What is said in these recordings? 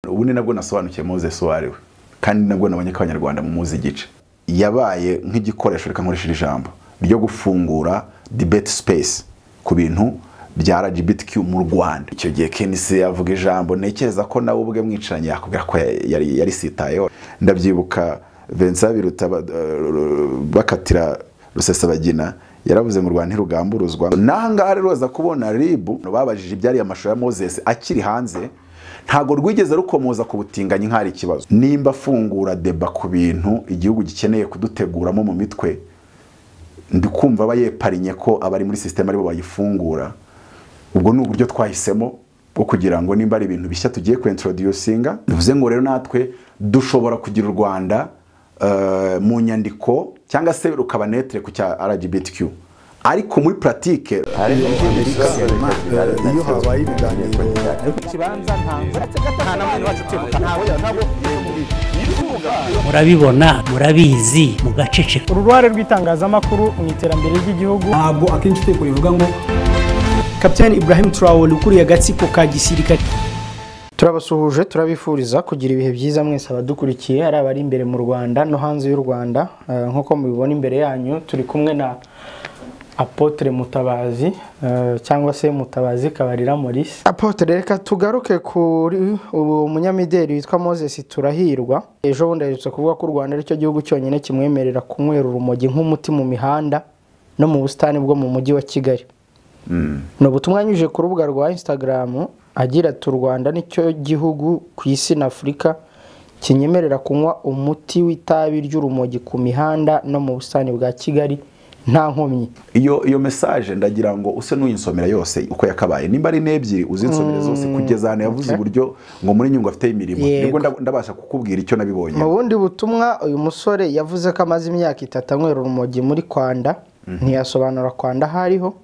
ubu ni nabwo nasobanukiye Moses wariwe kandi nabwo nabonye ko abanyarwanda mu muzi gice yabaye nk'igikoresho reka nkoresha ijambo ryo gufungura debate space ku bintu bya LGBTQ mu Rwanda. Icyo gihe Kenisi yavuga ijambo nekereza ko nawe ubwe mwicaranye yakubwira ko yari sitayeho. Ndabyibuka Vincent Biruta bakatira Rusesabagina yaravuze mu Rwanda ntirugamburuzwa. Nahangaha rero baza kubona RIB babajije ibyari amashusho ya Moses akiri hanze ntago rwigeze rukomoza ku butinganyi nk'ari ikibazo. Nimba afungura deba ku bintu igihugu gikeneye kuduteguramo mu mitwe ndikumva bayeparinye ko abari muri system aribo bayifungura. Ubwo ni uburyo twahisemo bwo kugira ngo nimba ari ibintu bishya tugiye ku introducinga bivuze ngo rero natwe dushobora kugira u Rwanda mu nyandiko cyangwa se rukaba netre ku cya LGBTQ ariko muri pratique iyo habaye ibiganiro kibanza nta namwe wacu tibuka ntago murabibona murabizi mugaceceka. Uruhare rw'itangazamakuru mu iterambere ry'igihugu ntabwo akenshi teko rivuga ngo Captain Ibrahim Traore ukuriye agatsiko ka gisirikare. Turabasuhuje turabifuriza kugira ibihe byiza mwese abadukurikiye ari abari imbere mu Rwanda no hanze y'u Rwanda. Nkuko mubibona imbere yanyu turi kumwe na Apotre Mutabazi cyangwa se Mutabazi Kabarira Maurice. Apotre reka tugaruke kuri umunyamideli witwa Moses Turahirwa. Ejo bundi aherutse kuvuga ko u Rwanda ari cyo gihugu cyonyine kimwemerera kunywera urumogi nk'umuti mu mihanda no mu busitani bwo mu mujyi wa Kigali. No butumwa nyuje ku rubuga rwa Instagram agira ati u Rwanda nicyo gihugu ku isi na Afrika kinyemerera kunywa umuti w'itabi ry'urumogi ku mihanda no mu busitani bwa Kigali nta nkomyi. Iyo message ndagira ngo use nuyinsomera yose uko yakabaye nimba ari nebyiri uzinsomere zose kugeza hano yavuze uburyo ngo muri nyungu afite imirimo nibwo ndabasha kukubwira icyo nabibonye. Mu bundi butumwa uyu musore yavuze ko amaze imyaka 3 anywera urumogi muri Kwanda ntiyasobanura Kwanda hariho.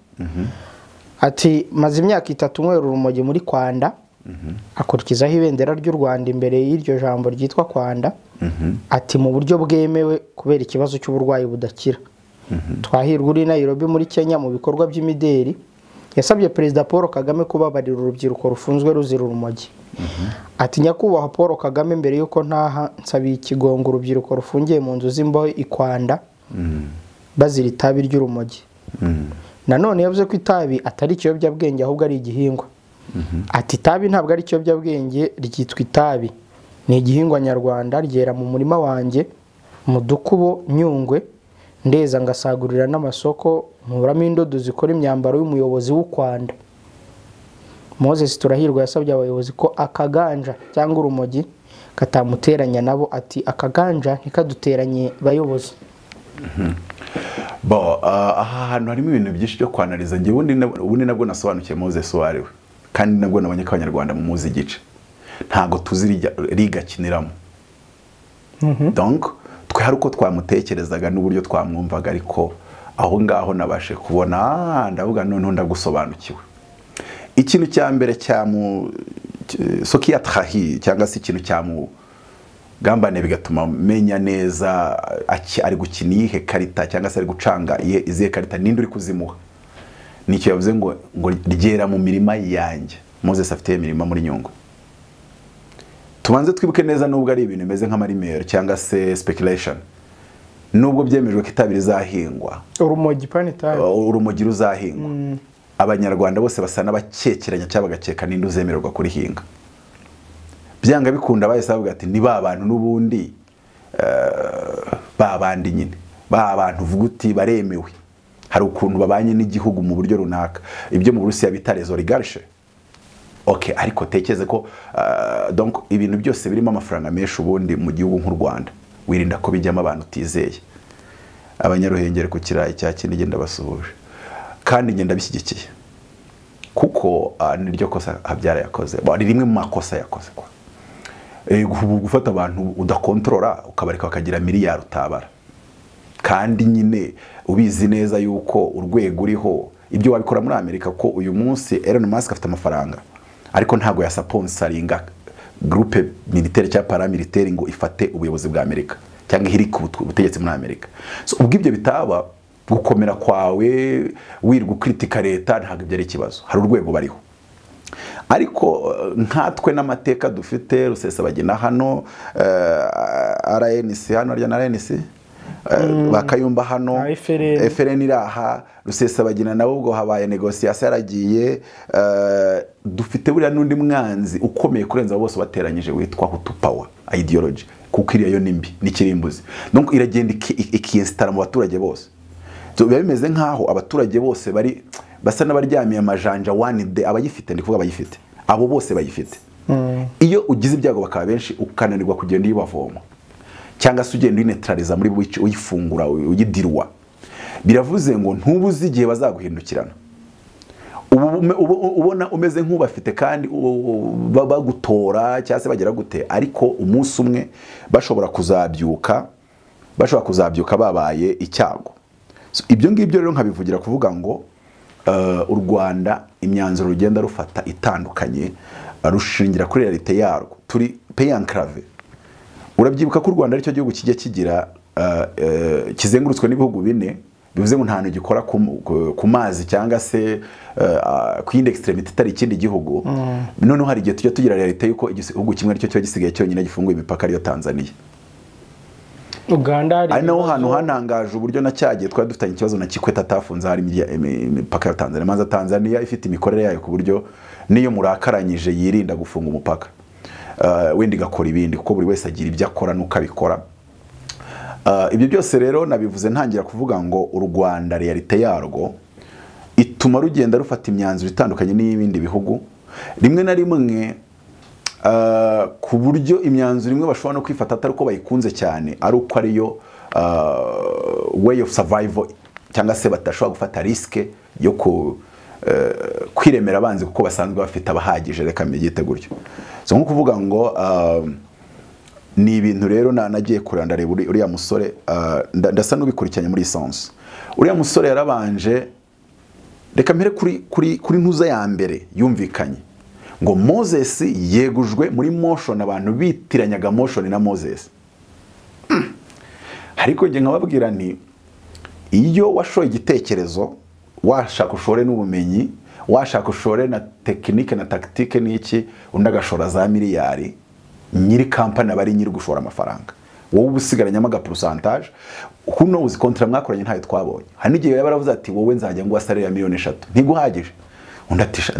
Ati maze imyaka 3 anywera urumogi muri Kwanda akurikizaho ibendera ry'u Rwanda imbere y'iryo jambo ryitwa Kwanda. Ati mu buryo bwemewe kubera ikibazo cy'uburwayi budakira. Twahirwa uri Nairobi muri Kenya mu bikorwa by'imideli yasabye Perezida Paul Kagame kubabarira urubyiruko rufunzwe ruzira urumogi. Ati nyakubahwa Paul Kagame mbere yuko ntaha nsabiye ikigongo urubyiruko rufungiye mu nzu z'imbohe ikwanda bazira itabi ry'urumogi. Nanone yavuze ko itabi atari ikiyobyabwenge ahubwo ari igihingwa. Ati itabi ntabwo ari ikiyobyabwenge ryitwa itabi ni igihingwa nyarwanda ryera mu murima wanjye mu Dukubo Nyungwe ndeza ngasagurira n'amasoko nkuramo indodo zikora imyambaro y'umuyobozi w'u Rwanda. Moses Turahirwa yasabye abayobozi ko akaganja cyangwa urumogi katamuteranya nabo. Ati akaganja ntikaduteranye bayobozi. Aha hantu harimo ibintu byinshi byo kwanaliza ngiye ubundi nabwo nasobanukiye Moses wariwe kandi nabwo nabonye ko abanyarwanda mu muzi gice ntago tuzi rigakiniramo. Donc twe hari uko twamutekerezaga n'uburyo twamwumvaga ariko aho ngaho nabashe kubona ndavuga none ndagusobanukiwe. Ikintu cya mbere cya mu soki atrahi cyangwa se ikintu cya mu gambane bigatuma menya neza ari gukina ihe karita cyangwa se ari gucanga izihe karita ninde uri kuzimuha. Nicyo yavuze ngo ryera mu mirima yanjye. Moses afite imirima muri Nyungwe. Tubanze twibuke neza nubwo ari ibintu bimeze nk'amarimero cyangwa se speculation nubwo byemejwe ko itabi rizahingwa urumogi panitabi urumogi ruzahingwa abanyarwanda bose basa n'abakekeranya cyangwa bagakeka ninde uzemererwa kurihinga. Byanga bikunda bahise bavuga ati ni ba bantu n'ubundi babandi nyine ba bantu uvuga uti baremewe hari ukuntu babanye n'igihugu mu buryo runaka ibyo mu Burusiya bita les oligarches. Okay, ariko tekeze ko donc ibintu byose birimo amafaranga menshi ubundi mu gihugu nk'u Rwanda wirinda ko bijyamo abantu tizeye. Abanyaruhengere ku kirayi cya kindi genda basuhuje kandi ngenda bishyigikiye kuko niryo kosa Habyara yakoze bari rimwe mu makosa yakoze kwa gufata abantu udakontrola ukabareka bakagira miliyari utabara kandi nyine ubizi neza yuko urwego uriho ibyo wabikora muri Amerika ko uyu munsi Elon Musk afite amafaranga ariko ntago ya sponsoringa groupe militaire cya paramilitaire ngo ifate ubuyobozi bwa Amerika cyangwa iri ku butegetsi muri Amerika. So ubwo ibyo bitaba gukomera kwawe wirwa kritika leta ntago byari ikibazo hari urwego bariho. ariko nkatwe n'amateka dufite Rusesabagina hano RNC hano arya na RNC bakayumba hano FRN iraha Rusesabagina nawe ubwo habaye negociation yaragiye dufite buriya n'undi mwanzi ukomeye kurenza bose bateranyije witwa Hutu power ideology kuko iriya yo nimbi n'ikirimbuzi donc iragenda ikiinstara mu baturage bose so biba bimeze nkaho abaturage bose bari basa n'abaryamiye amajanja one day abayifite ndikuvuga abayifite abo bose bayifite iyo ugize ibyago bakaba benshi ukananirwa kugenda yibavoma cyangwa se ugenda unetraliza muri buci uyifungura uyidirwa biravuze ngo ntubuze igihe bazaguhindukirana ubona umeze nk'ubafite kandi bagutora cyangwa se bagera gute ariko umunsi umwe bashobora kuzabyuka babaye icyago ibyo ngibyo rero nkabivugira kuvuga ngo u Rwanda imyanzuro rugenda rufata itandukanye rushingira kuri realite yarwo turi peyanclave urabyibuka ko u Rwanda aricyo gihugu kijya kigira kizengurutswe n'ibihugu bine bivuze ngo nta hantu gikora ku mazi cyangwa se ku yindi extremity itari ikindi gihugu noneho hari igihe tujya tugira realite yuko igihugu kimwe aricyo cyo gisigaye cyonyine gifunguye imipaka ariyo Tanzania Uganda ari naho hantu hanangaje uburyo na cyagiye twari dufitanye ikibazo na Kikwete atafunze hari imipaka ya Tanzania manza Tanzania ifite imikorere yayo ku buryo niyo murakaranyije yirinda gufunga umupaka windi gakora ibindi kuko buri wese agira ibyo akora nuko abikora ibyo byose rero nabivuze ntangira kuvuga ngo u Rwanda realite yarwo ituma rugenda rufata imyanzuro itandukanye n'ibindi bihugu rimwe na rimwe ku buryo imyanzuro imwe bashobora no kwifata atari uko bayikunze cyane ari uko ariyo way of survival cyangwa se batashobora gufata riske yo kwiremera abanzi kuko basanzwe bafite abahagije reka mbyite gutyo so nko kuvuga ngo ni ibintu rero nagiye kuranda reba uriya musore ndasa n'ubikurikiranye muri essence uriya musore yarabanje reka mpere kuri ntuza ya mbere yumvikanye ngo Moses yegujwe muri motion abantu bitiranyaga motion na Moses ariko nge nkababwira nti iyo washoye igitekerezo washaka ushore n'ubumenyi washaka ushore na technique na tactique n'iki undagashora za miliyari nyiri company abari nyiri gushora amafaranga wowe ubusigaranyamo aga percentage kuno uzi kontra mwakoranye ntayo twabonye hani gihe yabaravuze ati wowe nzajya ngo asare ya miliyoni 3 ntiguhagije undatisha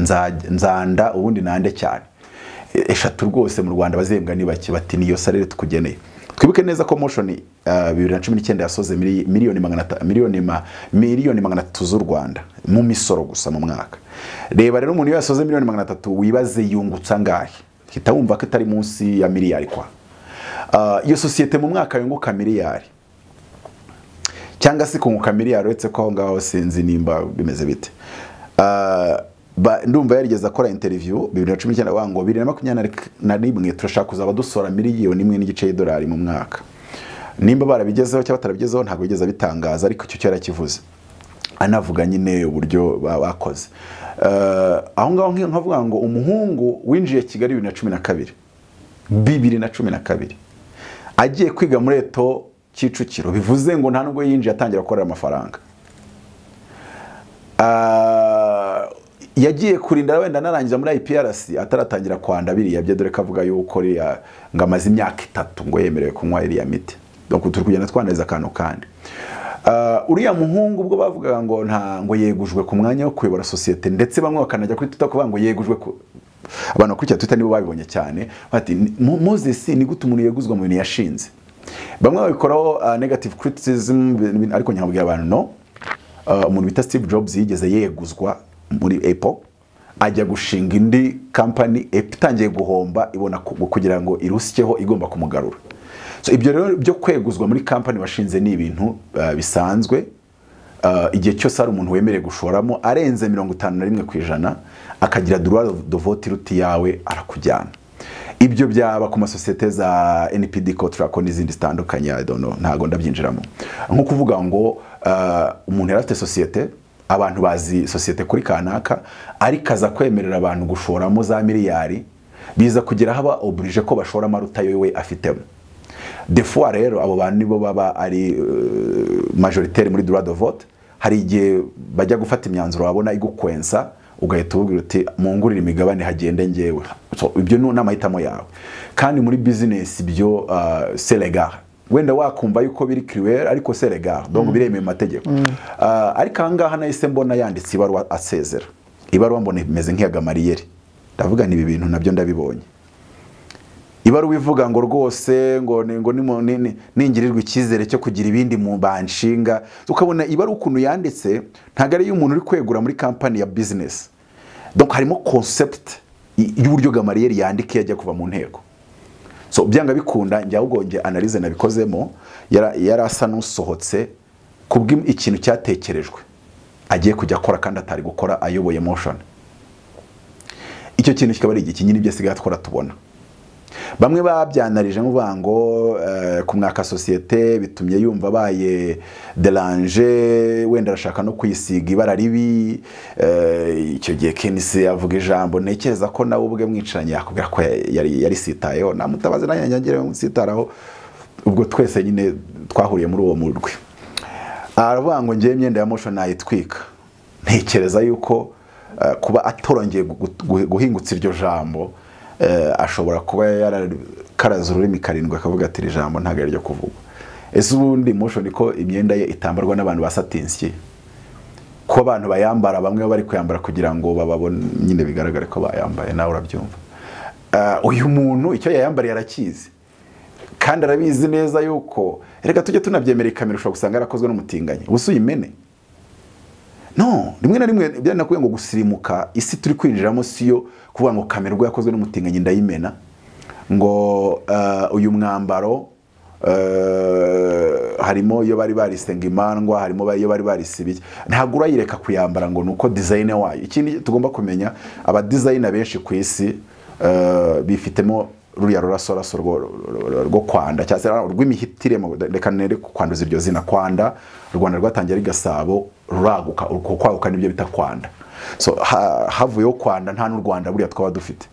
nzanda ubundi nande cyane 3 rwose mu Rwanda bazembwa ni baki bati niyo salary tukugeneye twibuke neza ko motion 2019 yasoze miliyoni 300 z'u Rwanda mu misoro gusa mu mwaka reba rero umuntu yasoze miliyoni 300 wibaze yungutsa ngahe hita wumva ko itari munsi ya miliyari kwa iyo societe mu mwaka yunguka miliyari cyangwa se kunguka miliyari uretse ko aho ngaho sinzi nimba bimeze bite ndumva yarigeze akora interview 2019 wango 2021 turashaka kuzaba dusora miliyoni 1.5 y'idolari mu mwaka nimba barabigezeho cyangwa batarabigezeho ntabwo bigeze bitangaza ariko icyo cyara kivuze anavuga nyine uburyo bakoze aho ngaho nkavuga ngo umuhungu winjiye Kigali 2012 agiye kwiga muri Eto Kicukiro bivuze ngo nta nubwo yinjiye atangira gukorera amafaranga yagiye kurinda wenda narangiza muri IPRC ataratangira kwanda biriya bye dore kavuga yuko ngo amaze imyaka 3 ngo yemerewe kunywa iriya miti donc turi kugenda twaneza kantu kandi uriya muhungu ubwo bavugaga ngo ngo yegujwe ku mwanya wo kuyobora societe ndetse bamwe bakanajya kuri Twitter kuvuga ngo yegujwe abantu kuri Twitter nibo babibonye cyane bati Moses ni gute umuntu yeguzwa mu bintu yashinze bamwe babikoraho negative criticism ariko nyabwira abantu no umuntu bita Steve Jobs yigeze yeguzwa muri Apple ajya gushinga indi company itangiye guhomba ibona kugira ngo irusikeho igomba kumugarura so ibyo rero byo kweguzwa muri company washinze ni ibintu bisanzwe igihe cyose ari umuntu wemereye gushoramo arenze 51% akagira droit de vote ruti yawe arakujyana ibyo byaba ku masosiyete za NPD Cotraco n'izindi zitandukanye I don't know ntago ndabyinjiramo nko kuvuga ngo umuntu yarafite societe abantu bazi societe kuri kanaka ari kaza kwemerera abantu gushoramo za miliyari biza kugira haba oblige ko bashora maruta yowe afitemo des fois rero abo bantu nibo baba ari majoritaire muri droit de vote hari igihe bajya gufata imyanzuro babona igukwensa ugahita ubwira uti mungurira imigabane hagende ngewe. So ibyo ni amahitamo yawe, kandi muri business ibyo c'est légal. Wenda wakumva yuko biri cruel ariko c'est légal, donc biremeye amategeko. Ariko ahangaha nahise mbona yanditse ibaruwa asezera. Ibaruwa mbona imeze nk'iyagamariye. Ndavuga ni ibi bintu nabyo ndabibonye. Ibaruwa ivuga ngo rwose ngo ningirirwa icyizere cyo kugira ibindi mu banshinga. Ukabona ibaruwa ukuntu yanditse ntago ari y'umuntu uri kwegura muri company ya business. Donc harimo concept y'uburyo Gamariyeri yandike yajya kuva mu nteko. So byanga bikunda njya ugonge analyse nabikozemo yarasa n'usohotse kubwi ikintu cyatekerejwe agiye kujya akora kandi atari gukora ayoboye motion. Icyo kintu kikaba ari igiki nyine ibyo sigaye twora tubona. Bamwe babyanarije ngo ku mwaka societe bitumye yumva baye derange, wenda arashaka no kwisiga ibara ribi. Icyo gihe Kenisi avuga ijambo ntekereza ko nawe ubwe mwicaranye yakubwira ko yari sitayeho, namutabaze nanyangire musitaraho. Ubwo twese nyine twahuriye muri uwo murwe. Aravuga ngo ngiye imyenda ya motion nayitwika. Ntekereza yuko kuba atorongeye guhingutsa iryo jambo ashobora kuba yarakaraza ururimi karindwi akavuga ati ijambo ntago ari ryo kuvuga. Ese ubundi motion ko imyenda ye itambarwa n'abantu basatinsiye, ko abantu bayambara bamwe bari kuyambara kugira ngo bababone nyine bigaragare ko bayambaye, nawe urabyumva. Uyu muntu icyo yayambariye arakizi kandi arabizi neza yuko reka tujye tunabyemera ikamera ushobora gusanga yarakozwe n'umutinganyi. Ubuso uyimene no rimwe na rimwe bya nakuye ngo gusirimuka isi turi kwinjiramo siyo kuvuga ngo kamerwa yakozwe n'umutinganyi ndayimena ngo uyu mwambaro harimo iyo bari barisenga imandwa, harimo iyo bari barisibye, ntabwo urayireka kuyambara ngo nuko design wayo. Ikindi tugomba kumenya aba designer benshi ku isi bifitemo ruriya rurasoraso rwo kwanda cyase rw'imihitire reka nere kwanduza iryo zina kwanda. Rwanda rwatangiye ari Gasabo ruraguka uko kwaguka nibyo bita kwanda. So havuyeho kwanda nta n'u Rwanda buriya twaba dufite.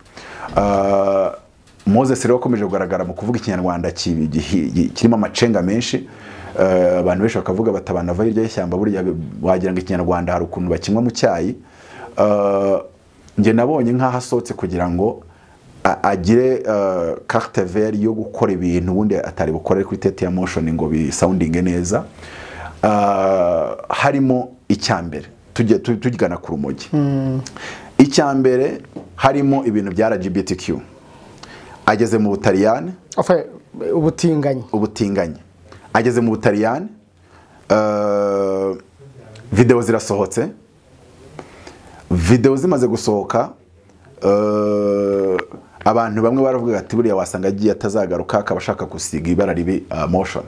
Moses rero akomeje kugaragara mu kuvuga ikinyarwanda kirimo amacenga menshi. Abantu benshi bakavuga batabana va hirya y'ishyamba buriya wagira ngo ikinyarwanda hari ukuntu bakimwa mu cyayi. Nge nabonye nk'ahasotse kugira ngo agire carte verte yo gukora ibintu ubundi atari bukorere kuri tete ya motion ngo bi sounding neza. Harimo icyambere tujyana ku rumogi. Icyambere harimo ibintu bya LGBTQ. Ageze mu Butaliyani ubutinganyi ageze mu Butaliyani, video zirasohotse. Video zimaze gusohoka, abantu bamwe baravuga ati buriya wasanga agiye atazagaruka akabashaka gusiga ibara ribi motion.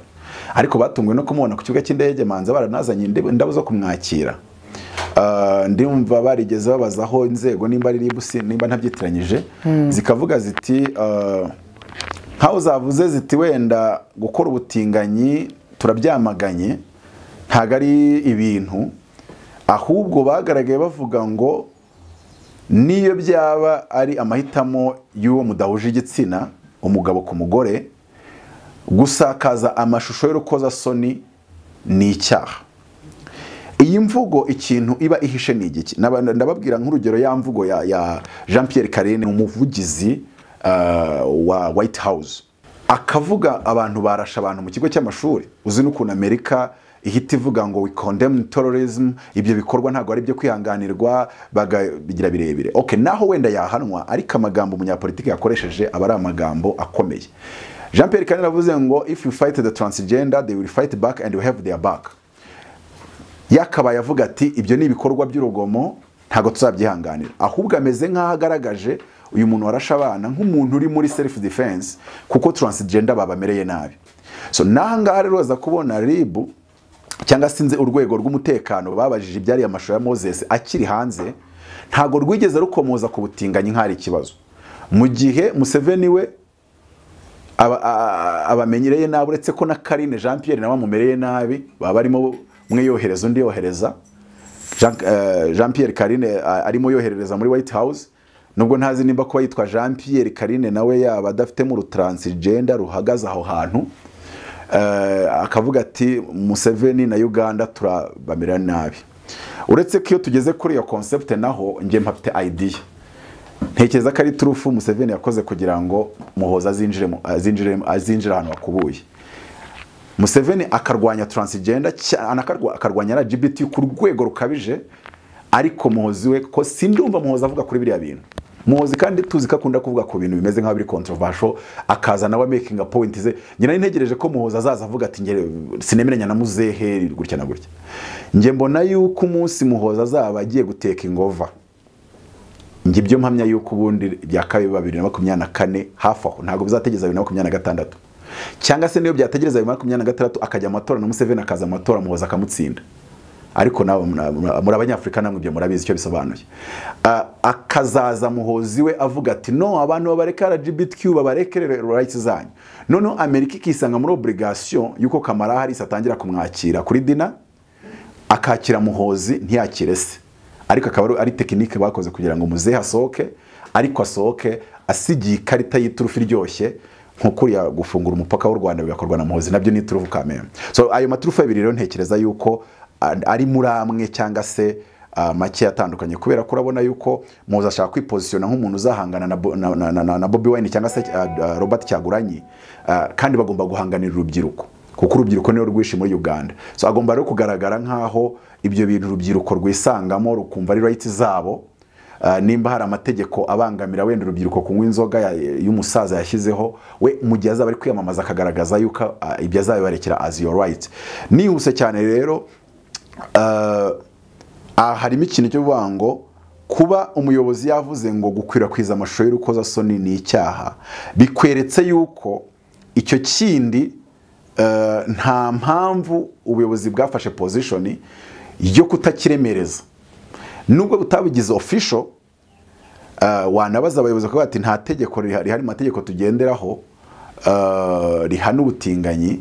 Ariko batungwe no kumubona ku kibuga cy'indege manza baranazanye indabo zo kumwakira. Ndumva barigeze babazaho inzego nimba ari ribusi nimba ntabyitiranyije zikavuga ziti nkaho zavuze ziti wenda gukora ubutinganyi turabyamaganye ntago ari ibintu, ahubwo bagaragaye bavuga ngo niyo byaba ari amahitamo y'uwo mudahuje igitsina umugabo ku mugore gusakaza amashusho y'urukozasoni ni icyaha. Iyi mvugo ikintu iba ihishe ni igiki? Ndababwira nk'urugero ya mvugo ya Jean Pierre Karine umuvugizi wa White House akavuga abantu barasha abantu mu kigo cy'amashuri. Uzi n'ukuntu Amerika ihita ivuga ngo we condemn terrorism, ibyo bikorwa ntago ari byo kwihanganirwa bagabigira birebire. Okay, naho wenda yahanwa ariko amagambo umunyapolitiki yakoresheje aba ari amagambo akomeye. Jean Pierre Karine avuze ngo if you fight the transgender they will fight back and you have their back. Yakabaye avuga ati ibyo ni ibikorwa by'urugomo ntago tuzabyihanganira, ahubwo ameze nk'aho agaragaje uyu muntu warasha abana nk'umuntu uri muri self defense kuko transgender babamereye nabi. So nahanga rero za kubona ribu cyangwa sinze urwego rw'umutekano babajije ibyari amashusho ya Moses akiri hanze ntago rwigeze rukomoza ku butinganyi nk'ari ikibazo, mu gihe Museveni we abamenyereye nabi uretse ko na Karine Jean Pierre nawe amumereye nabi baba barimo umwe yohereza undi yohereza. Jean Pierre Karine arimo yoherereza muri White House, nubwo ntazi nimba ko yitwa Jean Pierre Karine nawe yaba adafite mu transgender ruhagaze aho hantu. Akavuga ati Museveni na Uganda turabamera nabi. uretse ko iyo tugeze kuri iyo concept naho ngiye mpafite idea ntekereza ko ari turufu Museveni yakoze kugira ngo Muhoza azinjire ahantu hakubuye. Museveni akarwanya transgender akarwanya LGBT ku rwego rukabije, ariko Muhozi we ko sindumva Muhoza avuga kuri biriya bintu. Muhozi kandi tuzi ko akunda kuvuga ku bintu bimeze nk'aho biri controversial, akaza nawe making a point ze. Njye nari ntegereje ko Muhoza azaza avuga ati ngere sinemeranya na muzehe gutya na gutya. Njye mbona yuko umunsi Muhoza azaba agiye guteka ingova, njye byo mpamya yuko ubundi byakabe 2024 hafi aho, ntago bizategeza 2026, cyangwa se niyo byategereza 2026 akajya amatora na Museveni akaza amatora Muhoza akamutsinda. Ariko nawe muri abanyafrika namwe byo murabizi icyo bisobanuye. Akazaza Muhozi we avuga ati no, abantu babareka LGBTQ babarekere rights zanyu. Noneho Amerika ikisanga muri obligation yuko Kamala Harris atangira kumwakira kuri dina, akakira Muhozi ntiyakire se. Ariko akaba ari tekinike bakoze kugira ngo muzehe asohoke, ariko asohoke asigiye ikarita y'iturufu iryoshye nko ya gufungura umupaka w'u Rwanda bigakorwa na Muhozi, nabyo ni turufu kameme. So ayo maturufu abiri rero ntekereza yuko ari muri amwe cyangwa se make atandukanye, kubera ko urabona yuko Muhozi ashaka kwipozisiona nk'umuntu uzahangana na Bobi Wine cyangwa se Robert Kyagulanyi, kandi bagomba guhanganira urubyiruko kuko urubyiruko niyo rwishi muri Uganda. So agomba rero kugaragara nkaho ibyo bintu urubyiruko rwisangamo rukumva ari rights zabo. Nimba hari amategeko abangamira wenda urubyiruko kunywa inzoga y'umusaza yashyizeho, we mu gihe azaba ari kwiyamamaza akagaragaza yuko ibyo azabibarekera as your right. Nihuse cyane rero harimo ikintu cyo kuvuga ngo kuba umuyobozi yavuze ngo gukwirakwiza amashusho y'urukozasoni ni icyaha, bikweretse yuko icyo kindi nta mpamvu ubuyobozi bwafashe position yo kutakiremereza. Nubwo butabigize official, wanabaza abayobozi ko bati nta tegeko rihari mategeko tugenderaho rihana ubutinganyi,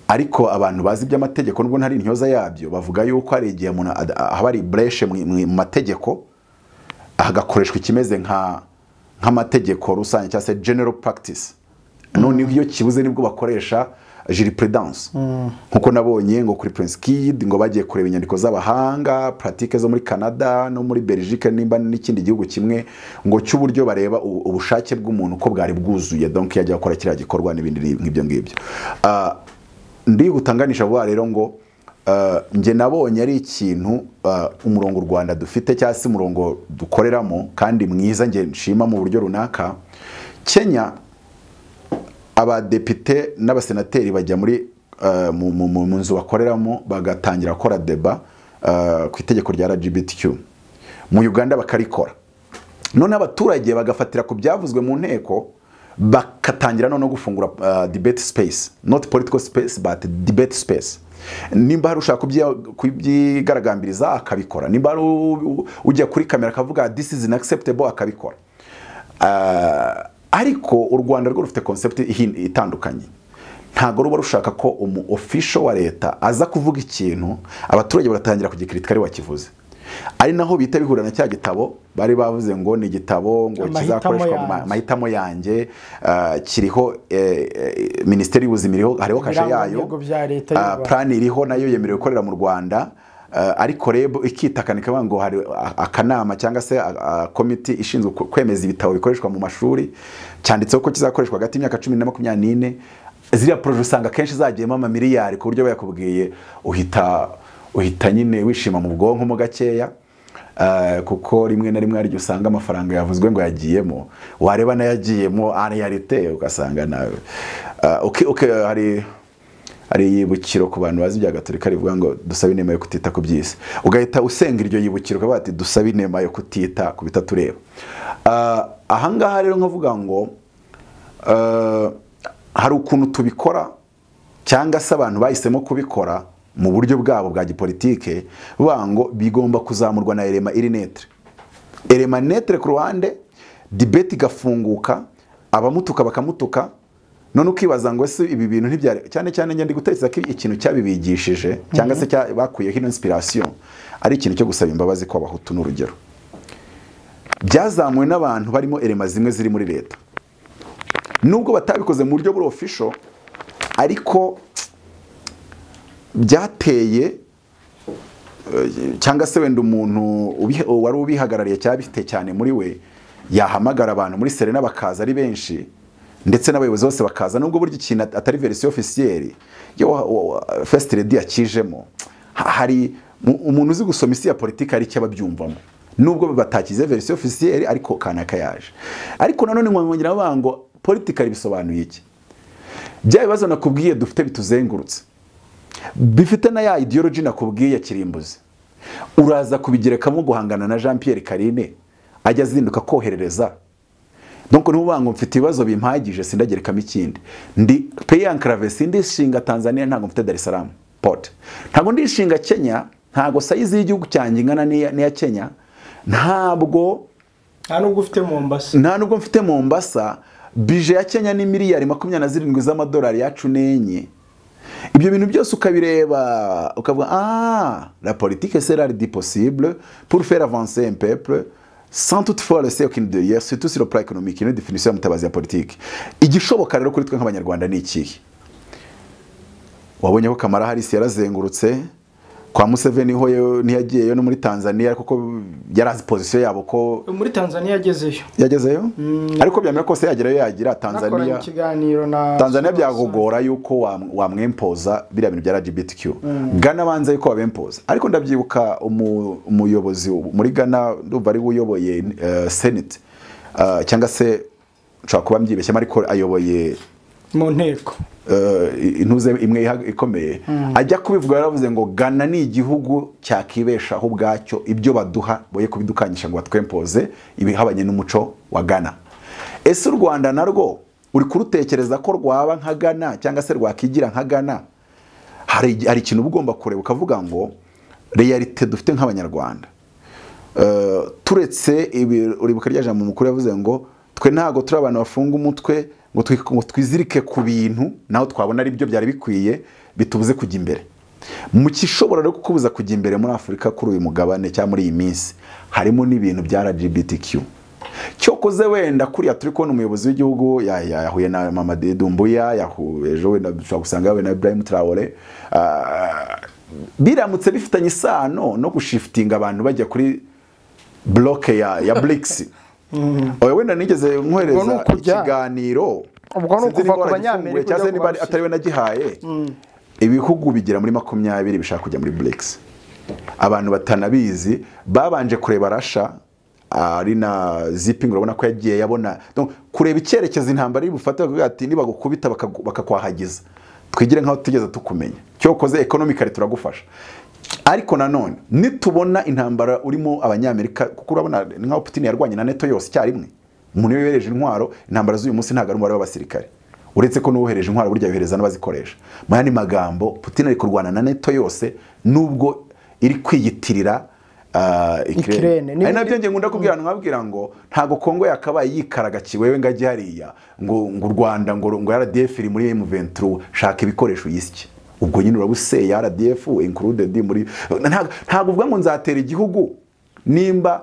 ariko abantu bazi by'amategeko nubwo ntari intyoza yabyo bavuga yuko ari igihe umuntu habari breshe mu mategeko hagakoreshwa ikimeze nk'amategeko rusange cyangwa se general practice. None iyo kibuze nibwo bakoresha jurisprudence, nkuko nabonye ngo kuri Prince Kid ngo bagiye kureba inyandiko z'abahanga pratique zo muri Canada no muri Belgique nimba n'ikindi gihugu kimwe ngo cy'uburyo bareba ubushake bw'umuntu ko bwari bwuzuye, donc yajya gukora kiriya gikorwa n'ibindi nk'ibyo ngibyo. Ndi gutanganisha vuba rero ngo nge nabonye ari ikintu umurongo u Rwanda dufite cyangwa se umurongo dukoreramo kandi mwiza nge nshima mu buryo runaka. Kenya abadepite n'abasenateri bajya muri mu nzu bakoreramo bagatangira gukora deba ku itegeko rya LGBTQ. Mu Uganda bakarikora, none abaturage bagafatira ku byavuzwe mu nteko bakatangira no gufungura debate space, not political space but debate space. Nimba hari ushaka kubyigaragambiriza akabikora, nimba ujya kuri kamera akavuga this is unacceptable akabikora. Ariko u Rwanda rwo rufite concept itandukanye. Ntago ruba rushaka ko umu official wa leta aza kuvuga ikintu abaturage bagatangira kugikritika ari wakivuze. Ari naho bita bihurana cya gitabo bari bavuze ngo ni gitabo ngo kizakoreshwa mahitamo yanjye, kiriho Ministeri y'Ubuzima iriho, hariho kashe yayo, plan iriho nayo yemerewe gukorera mu Rwanda. Ariko rebo ikitakanika bango hari akanama cyangwa se komite ishinzwe kwemeza ibitabo bikoreshwa mu mashuri, cyanditseho ko kizakoreshwa hagati y'imyaka 10 na 24. Ziriya projet usanga kenshi zagiyemo amamiliyari ku buryo bayakubwiye uhita nyine wishima mu bwonko mo gakeya, kuko rimwe na rimwe ari usanga amafaranga yavuzwe ngo yagiyemo wareba na yagiyemo realite ugasanga nawe hari yibukiro ku bantu bazi bya Gatolika rivuga ngo dusabe inema yo kutita ku byisi, ugahita usenga iryo yibukiro ukavuga ati dusabe inema yo kutita ku bitatureba. Ahangaha rero nkavuga ngo hari ukuntu tubikora cyangwa se abantu bahisemo kubikora mu buryo bwabo bwa gipolitike, bango bigomba kuzamurwa na elema netre ku ruhande, debate igafunguka, abamutuka bakamutuka. None ukibaza ngo ese ibi bintu ntibyari cyane cyane ngende gutekereza ko ikintu cyabibigishije cyangwa se bakuye hino inspiration ari ikintu cyo gusaba imbabazi ko abahutu n'urugero byazamuwe n'abantu barimo elema zimwe ziri muri leta, nubwo batabikoze mu buryo buri official, ariko byateye cyangwa se wenda umuntu wari ubihagarariye cyangwa bifite cyane muri we yahamagara abantu muri Serena bakaza ari benshi ndetse n'abayobozi bose bakaza nubwo buryo ikintu atari version officielle yo first lady yakijemo hari umuntu uzi gusoma isi ya politique ari cyo babyumvamo nubwo batakize version officielle ariko kanaka yaje ariko nanone mwongera bango politique bisobanuye iki bya bibazo nakubwiye dufite bituzengurutse bifite na ya ideology nakubwiye kirimbuzi uraza kubigerekamo guhangana na Jean Pierre Karine ajya zinduka koherereza donc nubango mfite ibibazo bimpagije sindagerekamo ikindi ndi Peyancrave sindishinga Tanzania ntago mfite Dar es Salaam port ntago ndishinga Kenya ntago size y'igihugu cyanjye ngana niya Kenya ntabwo nta nubwo mfite Mombasa bije ya Kenya ni miliyari 27 z'amadolari yacu nenye ibyo bintu byose ukabireba ukavuga la politique sera possible pour faire avancer un peuple sans toutefois laisser aucune derrière surtout sur le plan économique une définition mutabazi ya politique igishoboka rero kuri twe nk'abanyarwanda ni iki wabonye ko Kamara Harris yarazengurutse kwa Museveni ho ntiyagiyeyo no muri Tanzania kuko yarazi position yabo ko muri Tanzania yagezeyo ariko byamera ko se yagerayo yagira Tanzania byagogora yuko wamwempoza biriya bintu bya LGBTQ Ghana banza yuko wabempoza ariko ndabyibuka umuyobozi muri Ghana ndumva ari uyoboye Senate cyangwa se nshaka kuba mbyibeshye ariko ayoboye mu nteko intuze imwe ikomeye ajya kubivuga yaravuze ngo Ghana ni igihugu cyakibeshaho ubwacyo ibyo baduha boye kubidukanyisha ngo batwempoze ibihabanye n'umuco wa Ghana ese u Rwanda narwo uri kurutekereza ko rwaba nka Ghana cyangwa se rwakigira nka Ghana hari ikintu ugomba kureba ukavuga ngo realite dufite nk'abanyarwanda turetse uribuka rya jambo mukuru yavuze ngo twe ntago turi abantu bafunga umutwe ngo twizirike ku bintu naho twabona ari byo byari bikwiye bitubuze kujya imbere mu kishobora rero kukubuza kujya imbere muri Afurika kuri uyu mugabane cyangwa muri iyi minsi harimo n'ibintu bya LGBTQ cyokoze wenda kuriya turi kubona umuyobozi w'igihugu yahuye na Mamadi Doumbouya ejo wenda dushobora gusanga we na Ibrahim Traoré biramutse bifitanye isano no gushiftinga abantu bajya kuri bloke ya BRICS wenda nigeze nkohereza ikiganiro ubwo no kuva ku banyamerika cyase niba atariwe nagihaye ibihugu bigira muri 20 bishaka kujya muri BRICS abantu batanabizi babanje kureba Russia ari na zipping urabona ko yagiye yabona donc kureba icyerekezo intambara iri bufate bavuga ati niba gukubita bakakwahagiza twigire nkaho tugeze tukumenya cyokoze economically turagufasha ariko nanone nitubona intambara urimo abanyamerika kuko urabona nka Putin yarwanye na NATO yose cyarimwe umuntu yohereje intwaro intambara z'uyu munsi ntago ari umubare w'abasirikare uretse ko n'uwohereje intwaro burya yohereza n'abazikoresha mu yandi magambo Putin ari kurwana na NATO yose nubwo iri kwiyitirira Ukraine ari nabyo nge ngunda kubwira nkabwira ngo ntago Kongo yakabaye yikaraga kiwewe ngaje hariya ngo Rwanda ngo RDF iri muri M23 shaka ibikoresho yisiki ubwo nyine urabuse ya RDF included muri ntago uvuga ngo nzatera igihugu nimba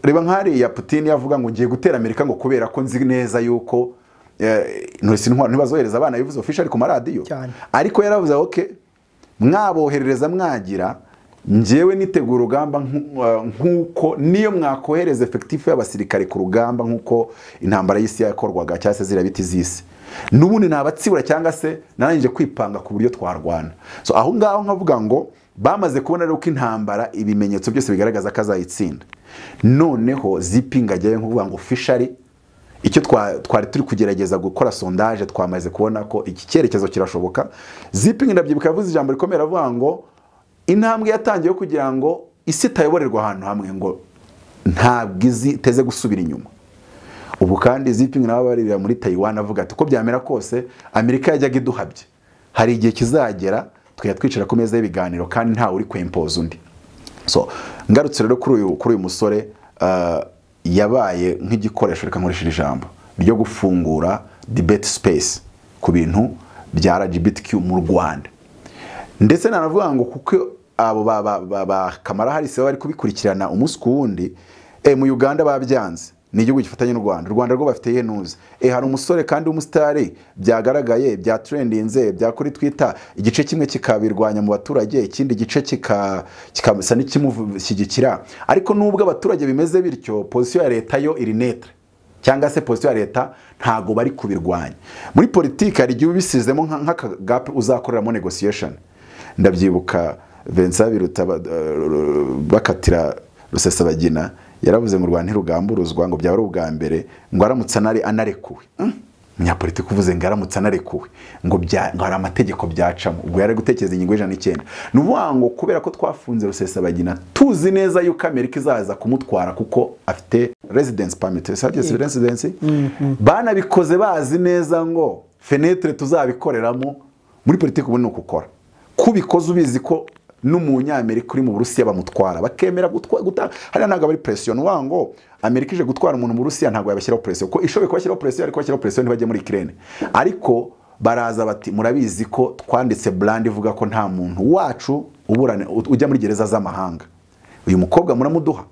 reba nkari ya Putin yavuga ngo ngiye gutera Amerika ngo kubera ko nzi neza yuko nturisi ntwaro ntibazohereza abana bivuze official ku maradiyo ariko yaravuze okay mwaboherereza mwagira njewe nitegura urugamba nkuko niyo mwakohereza effective y'abasirikare ku rugamba nkuko intambara y'isi yakorwaga cyase zirabiti zisi nubundi nabatsibura cyangwa se nananje kwipanga ku buryo twarwana so aho ngaho nkavuga ngo bamaze kubona rero ko intambara ibimenyetso byose bigaragaza kazayitsinda noneho zipping ajyaye nkuvuga ngo officially icyo twari turi kugerageza gukora sondage twamaze kubona ko iki cyerekezo kirashoboka zipping ndabyibuka yavuze ijambo rikomera avuga ngo intambwe yatangiye kugira ngo isi tayoborerwa ahantu hamwe ngo ntabwo teze gusubira inyuma ubu kandi zipping nabo barira muri Taiwan avuga ati ko byamera kose Amerika yajyaga iduhabye hari igihe kizagera twicira ku meza y'ibiganiro kandi nta uri kwempoza undi so ngarutse rero kuri uyu musore yabaye nk'igikoresho reka nkoresha ijambo ryo gufungura debate space ku bintu bya LGBTQ mu Rwanda ndetse nanavuga ngo kuko abo ba Kamara Harris bari kubikurikirana umunsi ku wundi mu Uganda babyanze ni igihugu gifatanye n'u Rwanda. U Rwanda rwo bafite yenuze. Hari umusore kandi umusitari byagaragaye bya trendinze bya kuri Twitter, igice kimwe kikabirwanya mu baturage, ikindi gice kikasa n'ikimushyigikira. Ariko nubwo abaturage bimeze bityo, position ya leta yo iri netre, cyangwa se position ya leta ntago bari kubirwanya. Muri politiki hari igihe ubisizemo nk'aka gap uzakoreramo negotiation. Ndabyibuka Vincent Biruta bakatira Rusesabagina yaravuze mu Rwanda ntirugamburuzwa ngo byaba ari ubwa mbere ngo aramutse anarekuwe. Umunyapolitiki uvuze ngo aramutse anarekuwe ngo hari amategeko byacamo, ubwo yari gutekereza ingingo y'9. Nuvuga ngo kubera ko twafunze Rusesabagina tuzi neza yuko Amerika izaza kumutwara kuko afite residence permit, service residence, banabikoze bazi neza ngo fenetre tuzabikoreramo. Muri politiki ubu ni ukukora kubikoze ubizi ko n'umunyamerika uri mu Burusiya bamutwara bakemera hari ntago bari pression wango Amerika ije gutwara umuntu mu Burusiya ntago yabashyiraho pression ko ishoboye kubashyiraho pression ariko bashyiraho pression ntibajye muri Ukraine. Ariko baraza bati murabizi ko twanditse brand ivuga ko nta muntu wacu uburane ujya muri gereza z'amahanga. Uyu mukobwa muramuduha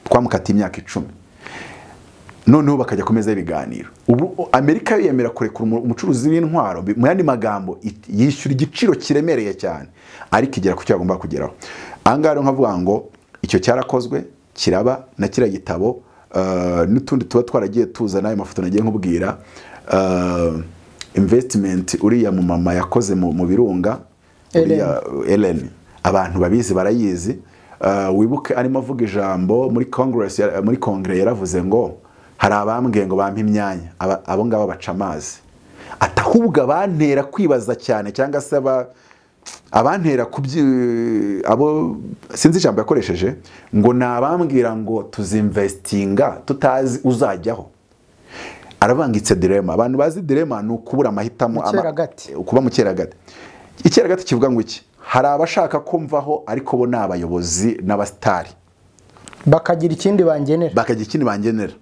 twamukatiye imyaka 10. Noneho bakajya komeza ibiganiro. Ubu Amerika yemera kurekura umucuruzi w'intwaro, mu yandi magambo yishyura igiciro kiremereye cyane, ariko igera ku cyo agomba kugeraho. Angaro nkavuga ngo icyo cyarakozwe kiraba na kira gitabo n'utundi tuba twaragiye tuza nayo mafoto nagiye nkubwira investment uriya mu mama yakoze mu birunga uriya Ellen, abantu babizi barayizi. Wibuke arimo avuga ijambo muri Congress, muri Congress yaravuze ngo hari abambwiye ngo bampa imyanya, abo ngabo baca amazi. Atahubwa bantera kwibaza cyane, cyangwa se abantera abo sinzi ijambo yakoresheje ngo nabambwira ngo tuzinvestinga tutazi uzajyaho. Aravangitse dilemma. Abantu bazi dilemma ni ukubura amahitamo, kuba mu cyeragati. Icyeragati kivuga ngo iki? Hari abashaka kumvaho ariko bo n'abayobozi n'abastari bakagira ikindi bangenera.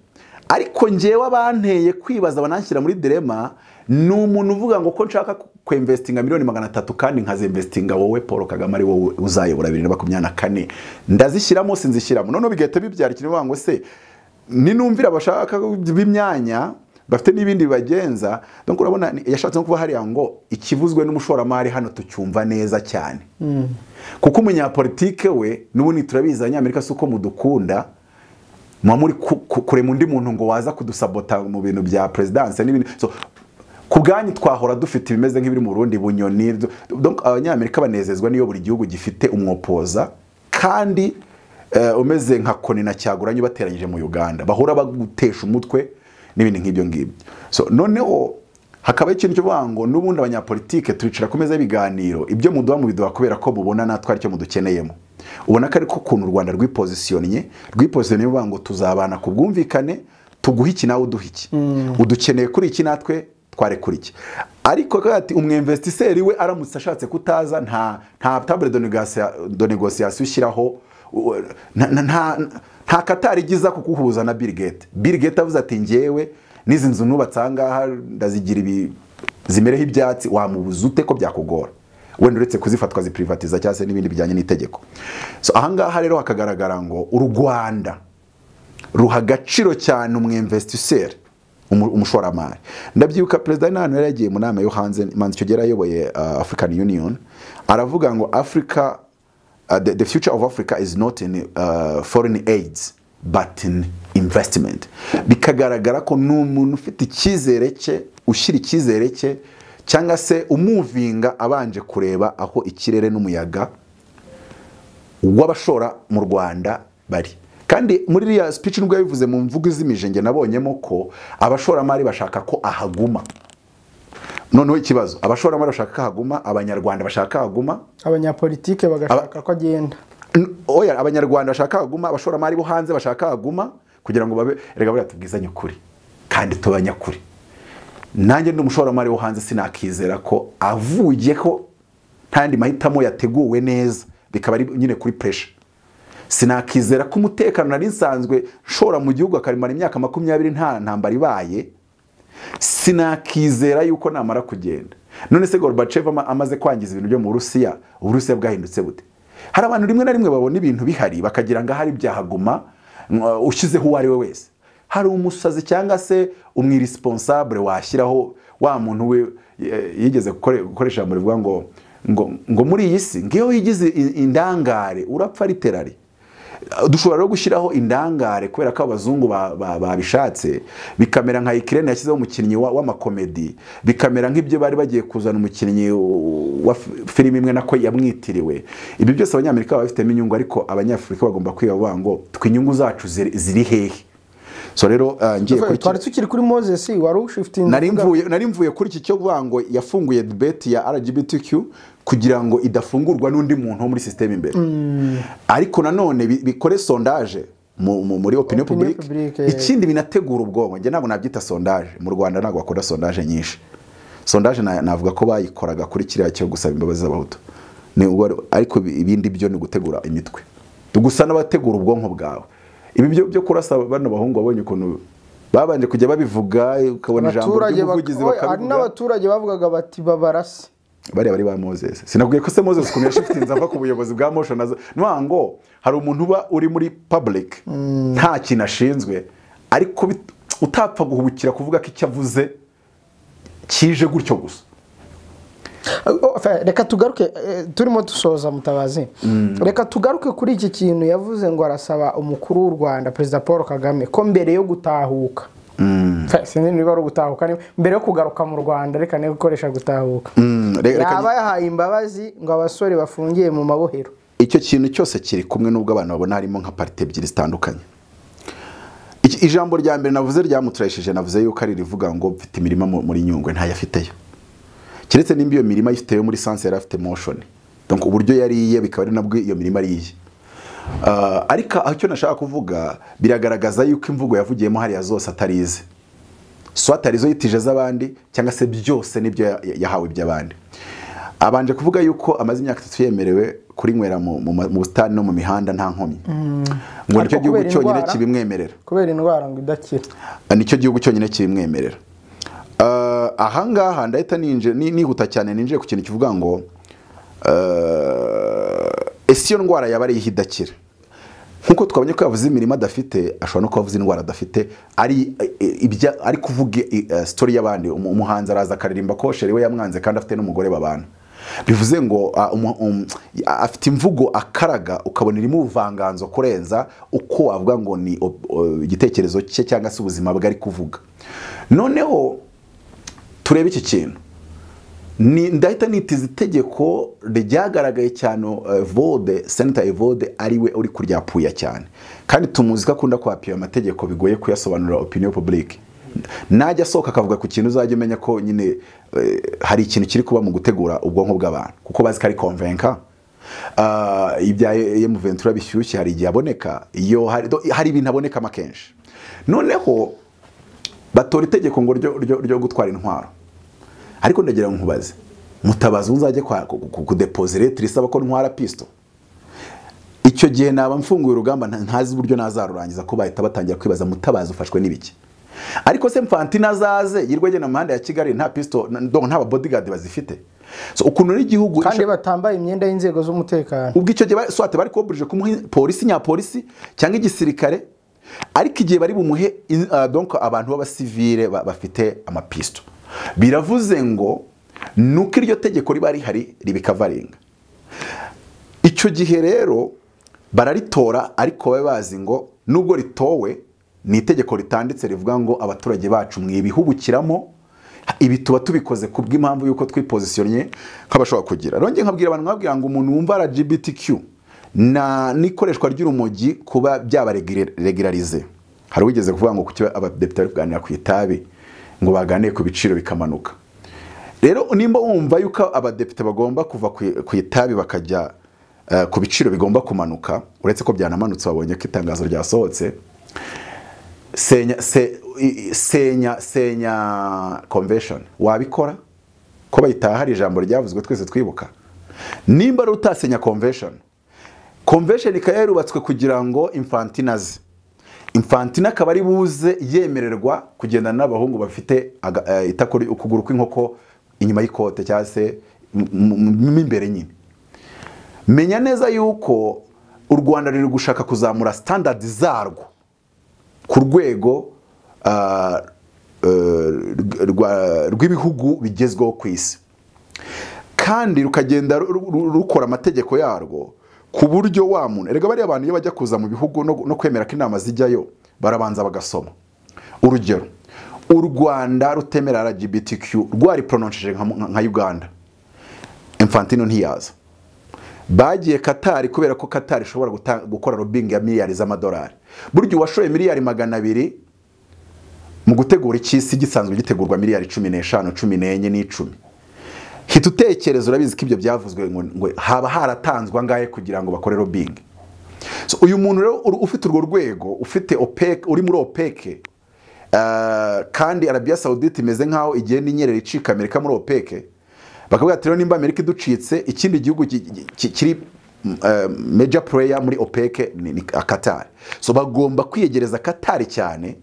Ariko njewe abanteye kwibaza bananshyira muri dilemma ni umuntu uvuga ngo ko nshaka kwinvestinga miliyoni 300 kandi nkazinvestinga wowe Paul Kagame ari wowe uzayobora 2024 ndazishyiramo sinzishyiramo. None bigahita bibyara ikintu ngo se ninumvira abashaka b'imyanya bafite n'ibindi bagenza. Donc urabona yashatse kuba hari ngo ikivuzwe n'umushoramari hano tucyumva neza cyane. Kuko umunyapolitike we n'ubundi turabizanya Amerika suko mudukunda muri kure mundi muntu ngo waza kudusabota mu bintu bya presidence n'ibindi. So kubwanyi twahora dufite ibimeze nk'ibiri mu Burundi bunyoni. Donc abanyamerika banezezwa niyo buri gihugu gifite umwopoza kandi umeze nka Koni na Cyaguranye bateranyije mu Uganda bahora bagutesha umutwe n'ibindi nk'ibyo ngibyo. So noneho hakaba ikintu cyo ngo n'ubundi abanyapolitike turicara kumeza ibiganiro ibyo muduha mu biduha kubera ko bubona natwe ari cyo mudukeneyemo. Ubona ko ariko kuntu u Rwanda rwipositionye bivuga ngo tuzabana ku bwumvikane tuguha iki nawe uduha iki, udukeneye kuri iki natwe tware kuri iki. Ariko kati umwinvestiseri we aramutse ashatse kutaza nta table de négociation ushyiraho, nta Katari giza kukuhuza na Bill Gates. Bill Gates avuze ati ngewe nizi nzu nubatse ahangaha ndazigira ibi zimereho ibyatsi, wamubuza ute ko byakugora wenda uretse kuzifatwa ziprivatiza cyangwa se n'ibindi bijyanye n'itegeko. So ahangaha rero hakagaragara ngo u Rwanda ruha agaciro cyane umwinvestiseri, umushoramari. Ndabyibuka President Nano yari yagiye mu nama yo hanze manzi cyo gera ayoboye African Union aravuga ngo Africa the future of Africa is not in foreign aids but in investment. Bikagaragara ko n'umuntu ufite icyizere cye ushyira icyizere cye cyangwa se umuvinga abanje kureba aho ikirere n'umuyaga w'abashora mu Rwanda bari. Kandi muri iriya speech nubwo yabivuze mu mvugo izimije nabonyemo ko abashoramari bashaka ko ahaguma. Noneho ikibazo abashoramari bashaka ko ahaguma, abanyarwanda bashaka ahaguma, abanyapolitike bagashaka ko agenda. Oya, abanyarwanda bashaka ahaguma, abashoramari bo hanze bashaka ahaguma kugira ngo babe erega bari tubwizanye ukuri kandi tubanyakuri. Nanjye ndi umushoramari wo hanze sinakizera ko avuyeho ntandi mahitamo yateguwe neza bikaba ari nyine kuri pressure. Sinakizera ko umutekano nari nsanzwe shora mu gihugu akarimara imyaka 20 nta ntambara ibaye. Sinakizera yuko namara kugenda. None se Gorbachev amaze kwangiza ibintu byo mu Burusiya, Uburusiya bwahindutse bute? Hari abantu rimwe na rimwe babona ibintu bihari bakagira ngo hari byahaguma ushyizeho uwari we wese. hari umusazi cyangwa se umwiresponsable washyiraho wa muntu we yigeze gukoresha muri vuga ngo muri iyi si ngiyo wigize indangare urapfa literally. Dushobora no gushyiraho indangare kubera ko abazungu babishatse bikamera nka Ukraine yashyizeho umukinnyi w'amakomedi, bikamera nk'ibyo bari bagiye kuzana umukinnyi wa filime imwe nako yamwitiriwe. Ibi byose abanyamerika babifitemo inyungu, ariko abanyafurika bagomba kwiga ngo twinyungu zacu ziri hehe. So rero ngiye kuri twari tukiri kuri Moses wari ushifting. Nari mvuye kuri iki cyo kuvuga ngo yafunguye debate ya LGBTQ kugira ngo idafungurwa n'undi muntu wo muri system imbere. Ariko nanone bikore sondage muri opinion publique. Ikindi binategura ubwonko. Nge ntabwo nabyita sondage. Mu Rwanda ntabwo bakora sondage nyinshi. Sondage navuga ko bayikoraga kuri kiriya cyo gusaba imbabazi z'abahutu. Ariko ibindi byo ni gutegura imitwe. Gusa n'abategura ubwonko bwawe. Ibi byo kurasa bano bahungu babonye ukuntu babanje kujya babivuga, ukabona ijambo ry'umuvugizi bakabivuga. Hari n'abaturage bavugaga bati babarase. Bari ba Moses. Sinabwiye ko se Moses kumenya shiftinza ava ku buyobozi bwa motion ngo hari umuntu uba uri muri public nta kintu ashinzwe, ariko utapfa guhubukira kuvuga ko icyo avuze kije gutyo gusa. Reka tugaruke turimo dusoza Mutabazi. Reka tugaruke kuri iki kintu yavuze ngo arasaba umukuru w'u Rwanda Perezida Paul Kagame ko mbere yo gutahuka sinzi niba ari gutahuka mbere yo kugaruka mu Rwanda, reka ne gukoresha gutahuka, yaba yahaye imbabazi ngo abasore bafungiye mu mabohero. Icyo kintu cyose kiri kumwe n'ubwo abantu babona harimo nka parti ebyiri zitandukanye. Ijambo rya mbere navuze ryamutureshije, navuze yuko ari rivuga ngo mfite imirima muri Nyungwe ntayafiteyo, kiretse nimba iyo mirima yifiteyo muri sense yari afite motion, donc uburyo yariye bikaba ari nabwo iyo mirima ariye. Ariko icyo nashaka kuvuga biragaragaza yuko imvugo yavugiyemo hariya zose atarize, so atarizo yitije z'abandi cyangwa se byose nibyo yahawe by'abandi. Abanje kuvuga yuko amaze imyaka 3 yemerewe kuri nywera mu bustani no mu mihanda nta nkomyi, ngo nicyo gihugu cyonyine kibimwemerera kubera indwara ngo idakira, nicyo gihugu cyonyine kibimwemerera. Ahangaha ndahita nihuta cyane ninjiye ku kintu kivuga ngo ese iyo ndwara yaba ari ihidakira. Nkuko twabonye ko yavuze imirimo adafite, ashobora no kuvuza indwara adafite, ari kuvuga story y'abandi. Umuhanzi araza akaririmba ko sheri we yamwanze kandi afite n'umugore babana, bivuze ngo afite imvugo akaraga ukabona irimo ubuvanganzo kurenza uko wavuga ngo ni igitekerezo cye cyangwa se ubuzima bwe ari kuvuga. Noneho turebe iki kintu, ndahita nitiza itegeko ryagaragaye cyane Vode, Senator Evode ariwe uri kuryapuya cyane, kandi tumuzi ko akunda kwapiya amategeko bigoye kuyasobanurira opinion publique. Najya soka akavuga ku kintu uzajya umenya ko nyine hari ikintu kiri kuba mu gutegura ubwonko bw'abantu, kuko bazi ko ari convaincant. Ibya M23 bishyushye hari igihe aboneka, iyo hari ibintu aboneka makenshi. Noneho batora itegeko ngo ryo gutwara intwaro, ariko ndagira nkubaze Mutabazi uzajye kudepose lettre isaba ko ntwara pisto. Icyo gihe naba mfunguye urugamba ntazi uburyo nazarurangiza ko bahita batangira kwibaza Mutabazi ufashwe n'ibiki. Ariko se Mfantina zaze yirwege na manda ya Kigali nta pisto, nta bodyguard bazifite. So ukuntu n'igihugu kandi batambaye imyenda y'inzego z'umutekano, ubwo icyo gihe swate bari koburije kumuha polisi nyapolisi cyangwa igisirikare, ariko igihe bari bumuhe donc abantu b'abasivile bafite amapisto. Biravuze ngo nuko iryo tegeko riba rihari ribikavaringa. Icyo gihe rero bararitora, ariko babe bazi ngo nubwo ritowe ni itegeko ritanditse rivuga ngo abaturage bacu mwibihubukiramo, ibi tuba tubikoze kubw'impamvu yuko twipositionye nk'abashobora kugira. Ronge nkabwira abantu nkabwira ngo umuntu wumva LGBTQ n'ikoreshwa ry'urumogi kuba byaba regularize. Hari wigeze kuvuga ngo kuki abadepite bari kuganira ku itabi ngo baganiye ku biciro bikamanuka. Rero nimba wumva yuko abadepite bagomba kuva ku itabi bakajya ku biciro bigomba kumanuka, uretse ko byanamanutse wabonye ko itangazo ryasohotse, senya convention wabikora ko bayitaha hari ijambo ryavuzwe twese twibuka. Nimba ari utasenya convention ikayarubatswe kugira ngo Infantina akaba ari buze yemererwa kugendana n'abahungu bafite itakuri ukuguru kw'inkoko inyuma y'ikote cyangwa se imbere nyine. Menya neza yuko u Rwanda riri gushaka kuzamura standard zarwo ku rwego rw'ibihugu bigezweho ku isi, kandi rukagenda rukora amategeko yarwo ku buryo wa muntu erega bari abantu iyo bajya kuza mu bihugu no kwemera ko inama zijyayo barabanza bagasoma. Urugero, u Rwanda rutemera LGBTQ rwari prononceje nka Uganda, Infantino ntiyaza. Bagiye Qatar kubera ko Qatar ishobora gukora lobbying ya miliyari z'amadolari. Buryo washoye miliyari 200 mu gutegura ikisi gisanzwe gitegurwa miliyari 15, 14 n'icumi. Hita utekereza urabizi ko ibyo byavuzwe ngo haba haratanzwe angahe kugira ngo bakore lobbying. So uyu muntu rero ufite urwo rwego, ufite OPEC, uri muri OPEC, kandi Arabia Saudite imeze nkaho igiye n'inyerera icika Amerika muri OPEC, bakavuga ati rero nimba Amerika iducitse ikindi gihugu kiri major player muri OPEC ni Qatar. So bagomba kwiyegereza Qatar cyane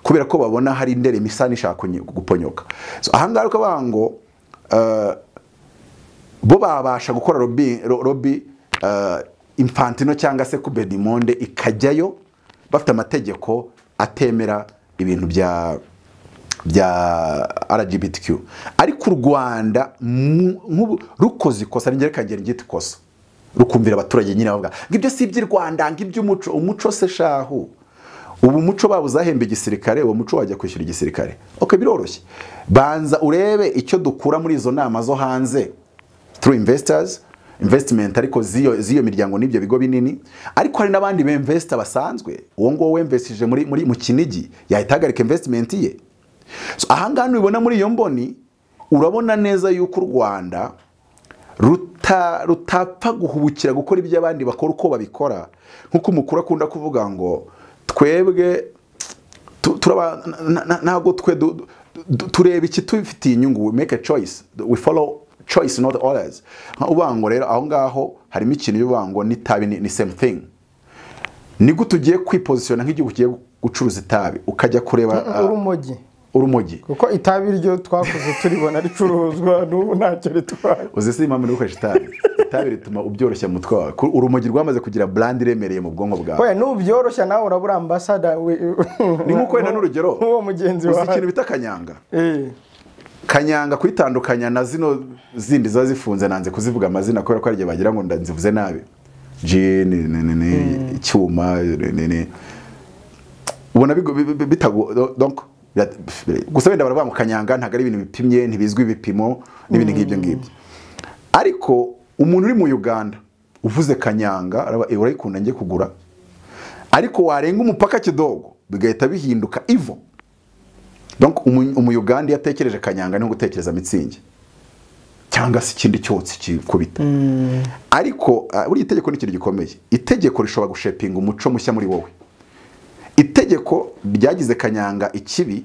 kubera ko babona hari indere misani ishaka guponyoka. So ahangaha uko bango bo babasha gukora lobby Infantino cyangwa se ku Bedimonde ikajyayo bafite amategeko atemera ibintu bya LGBTQ. Ariko u Rwanda rukoze ikosa n'ingere kagera ngite ikosa rukumvira abaturage nyine bavuga ngibyo si iby'i Rwanda ng'iby'umuco. Umuco se shahu ubu muco babuzahembe igisirikare, uwo muco wajya kwishyura igisirikare. Okay, biroroshye. Banza urebe icyo dukura muri izo nama zo hanze through investment, ariko ziyo miryango n'ibyo bigo binini. Ariko hari n'abandi be investor basanzwe, uwo ngo wemvestije muri mu Kinigi yahitagarika investment ye. So ahangaha nubona muri iyo mboni urabona neza yuko u Rwanda rutapfa guhubukira gukora ibyo abandi bakora uko babikora, nkuko umukuru akunda kuvuga ngo twebwe ntabwo tureba iki tubifitiye inyungu, we make a choice, we follow choice not orders. Ubango rero aho ngaho harimo ikintu y'ubango n'itabi ni same thing. Ni gute ugiye kwipositiona nk'igihugu kigiye gucuruza itabi ukajya kureba urumogi kuko itabi ryo twakuze turibona ricuruzwa n'ubu ntacyo ritwaye. Uzi se impamvu n'ukoresha itabi rituma ubyoroshya mutwe wawe. Urumogi rwamaze kugira brand iremereye mu bwonko bwawe. Oya n'ubyoroshya nawe urabura ambassador ni nkuko wenda n'urugero uwo mugenzi wawe. Uzi ikintu bita kanyanga? Kanyanga kwitandukanya na zino zindi zaza zifunze, nanze kuzivuga amazina kubera ko ariye bagira ngo ndanzivuze nabi. Icyuma ubona bitago donc gusa wenda baravuga ngo kanyanga ntago ari ibintu bipimye, ntibizwi ibipimo n'ibindi nk'ibyo ngibyo. Ariko umuntu uri mu Uganda uvuze kanyanga urayikunda ngiye kugura, ariko warenga umupaka kidogo bigahita bihinduka ivo. Donc Uganda yatekereje kanyanga no gutekereza mitsingi cyangwa se ikindi cyotsi kikubita. Ariko buri itegeko n'ikintu gikomeye. Itegeko rishobora gushepinga umuco mushya muri wowe. Itegeko ryagize kanyanga ikibi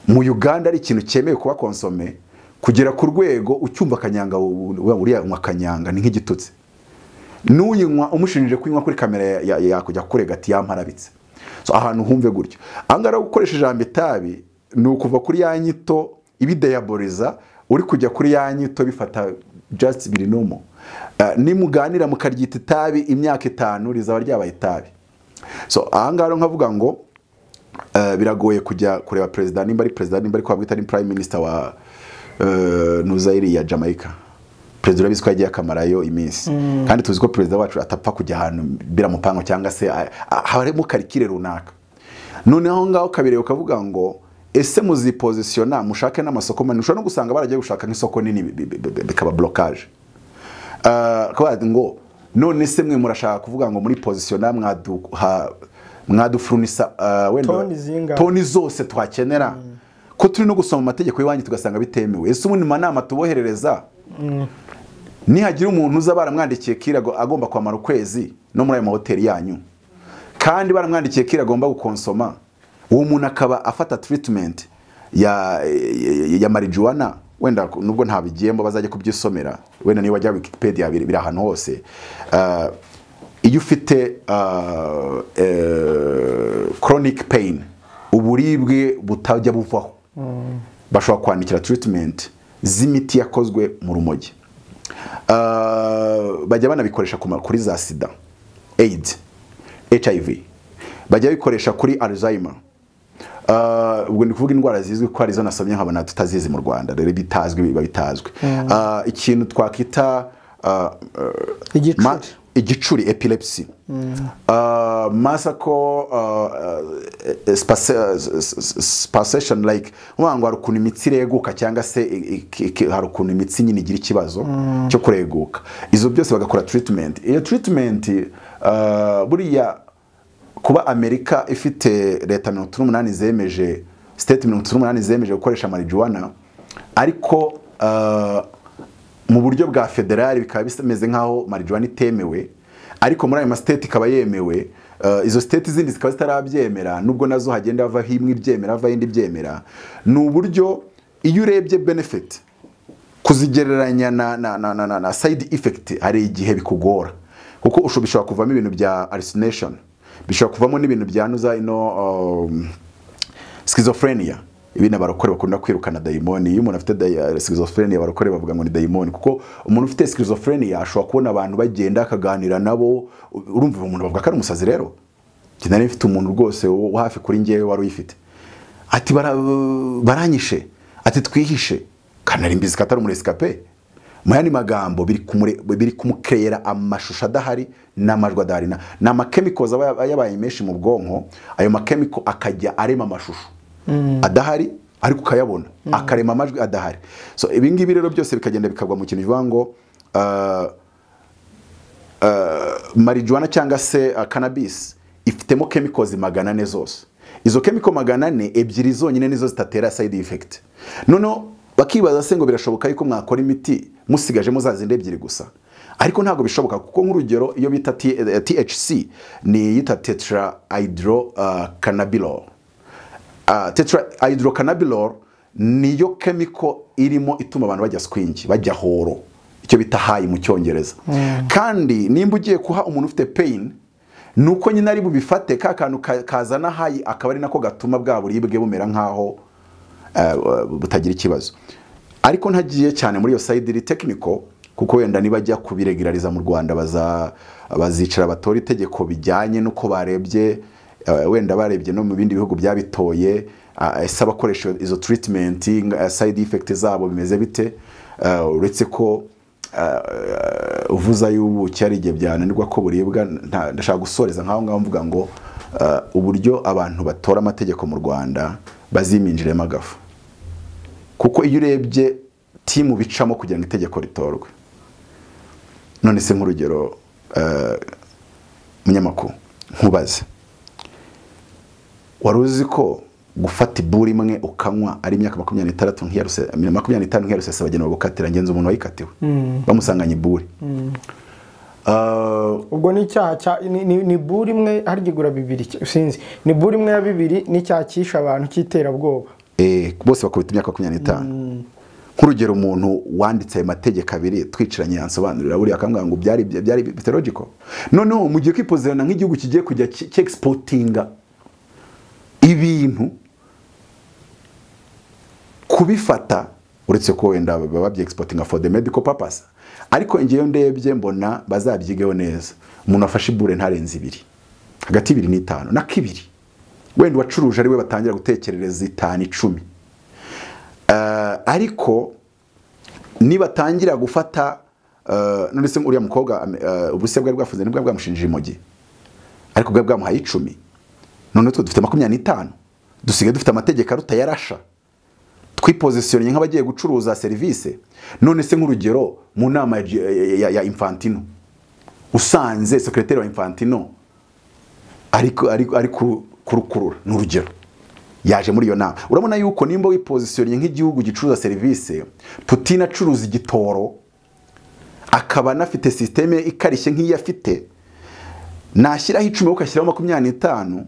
mu Uganda ari ikintu cyemewe kuba konsome kugera ku rwego ucyumva kanyanga uriya unywa kanyanga ni nk'igitutsi. N'uyinywa umushinje kuyinywa kuri kamera yakujya kurega ati yamparabitse. So ahantu humve gutyo. Angara gukoresha ijambo itabi ni ukuva kuri ya nyito ibideyaboliza uri kujya kuri ya nyito bifata just biri normal. Nimuganira mukaryita itabi imyaka 5 rizaba ryabaye itabi. So ahangaro nkavuga ngo biragoye kujya kureba president nimba ari kwabwita ni prime minister wa Nuzairi ya Jamaica. President biziko yagiye akamarayo iminsi. Kandi tuzi ko president wacu atapfa kujya ahantu biramupango cyangwa se harimo karikire runaka. None aho ngaho kabireye ukavuga ngo ese muzipositiona mushake n'amasoko manini, ushobora no gusanga baragiye gushaka nk'isoko nini bikaba blockage. Kwazi ngo none se mwe murashaka kuvuga ngo muri positiona mwadufurunisa wenda toni zose twakenera ko turi no gusoma amategeko y'wanyu tugasanga bitemewe. Ese umuntu manama tuboherereza nihagira umuntu uza baramwandikiye kirago agomba kwamara ukwezi no muri ayo mahoteli yanyu, kandi baramwandikiye kirago agomba gukonsoma, uwo muntu akaba afata treatment ya marijuana, wenda nubwo nta bigiyembo bazajya kubyisomera, wenda niba wajya Wikipedia biri ahantu hose. Iyo ufite chronic pain, uburibwe butajya buvaho, bashobora kwandikira treatment z'imiti yakozwe mu rumogi. Bajya banabikoresha kuri za sida, AIDS, HIV, bajya bikoresha kuri Alzheimer, ubwo ndi kuvuga indwara zizwi ko arizo nasomye nkabona tutazizi mu Rwanda rero bitazwi biba bitazwi ikintu twakita igicuri epilepsy masako spasation like wango hari ukuntu imitsi ireguka cyangwa se hari ukuntu imitsi nyine igira ikibazo cyo kureguka izo byose bagakora treatment iyo treatment buriya kuba Amerika ifite leta 38 zemeje state 38 zemeje gukoresha marijuana ariko mu buryo bwa federal bikaba bisemeze nkaho marijuana itemewe ariko muri ayo ma state ikaba yemewe izo state zindi zikaba zitarabyemera nubwo nazo hagenda hava himwe ibyemera hava yindi byemera n'uburyo iyo urebye benefit kuzigereranya na side effect hari igihe bikugora kuko ushobora kuvamo ibintu bya hallucination bishobora kuvamo n'ibintu byanuza schizophrenia ibintu abarokore bakunda kwirukana daimoni iyo umuntu afite schizophrenia abarokore bavuga ngo ni daimoni kuko umuntu ufite schizophrenia ashobora kubona abantu bagenda akaganira nabo urumva umuntu bavuga ko ari umusazi rero kinari mfite umuntu rwose wo hafi kuri ngewe wari uyifite ati baranyishe ati twihishe kanari mbizi katari muri escape mayani magambo biri kumukrera amashusho adahari n'amajwi adahari na chemicals yabaye menshi mu bwonko ayo chemical akajya arema amashusho adahari ariko ukayabona akarema amajwi adahari so ibingibi rero byose bikagenda bikagwa mu kintu bivuga ngo marijuana cyangwa se cannabis ifitemo chemicals 400 zose izo chemical 400 ebyiri zonyine nizo zitatera side effect nono bakibaza se ngo birashoboka yuko mwakora imiti musigaje muzazinde ebyiri gusa ariko ntago bishoboka kuko nk'urugero iyo bita THC ni yita tetrahydrocannabinol tetrahydrocannabinol niyo chemical irimo ituma abantu bajya swingi bajya horo icyo bita high mu cyongereza kandi nimba ugiye kuha umuntu ufite pain nuko nyine ari bubifate ka kantu kazana high akaba ari nako gatuma bwa buribwe bumera nkaho butagira ikibazo ariko ntagiye cyane muri yo side technical kuko wenda nibajya kubiregulariza mu Rwanda bazicara batora itegeko bijyanye nuko barebye wenda barebye no mu bindi bihugu byabitoye ese abakoresha izo treatment side effect zabo bimeze bite uretse ko uvuza y'ubuki ari igihe byananirwa ko buribwa ndashaka gusoreza nkaho ngaho mvuga ngo uburyo abantu batora amategeko mu Rwanda baziminjiremo agafu kuko iyo urebye timu bicamo kugira ngo itegeko ritorwe none se nk'urugero munyamakuru nkubaze waruzi ko gufata iburi imwe ukanywa ari imyaka 26 nk'iyaruse 25 nk'iyaruse bagena bagukatira ngenza umuntu wayikatiwe bamusanganye iburi ubwo ni cyaha ni buri imwe harigigura 2 sinzi ni buri imwe ya 2 ni cyakisha abantu cyiterabwoba bose bakubita imyaka 25 nk'urugero umuntu wanditse ayo mategeko abiri twiciranye yansobanurira buri akambwira ngo byari logical noneho mu gihe kwipozerana nk'igihugu kigiye kujya exportinga ibintu kubifata uretse ko wenda babye exportinga for the medical purpose ariko ngiye ndebye mbona bazabyigeho neza umuntu afashe ibure ntarenze 2 hagati 2 n'itanu na kibiri wenda wacuruje ari we batangira gutekerereza 5-10 ariko niba tangira gufata none se uriya mukobwa ubuse bwa bwafuze nibwo bwamushinjije imogi ariko bwa bwamuhaye 10 none twe dufite 25 dusigaye dufite amategeko aruta yarasha twipositionye nk'abagiye gucuruza service none se nk'urugero mu nama ya Infantino usanze secretary wa Infantino ariko kurukurura n'urugero yaje muri iyo nama urabona yuko nimba wipositionye nk'igihugu gicuruza service Putin acuruza igitoro akaba nafite systeme ikarishye nk'iyo afite nashyiraho 10 ukashyiraho 25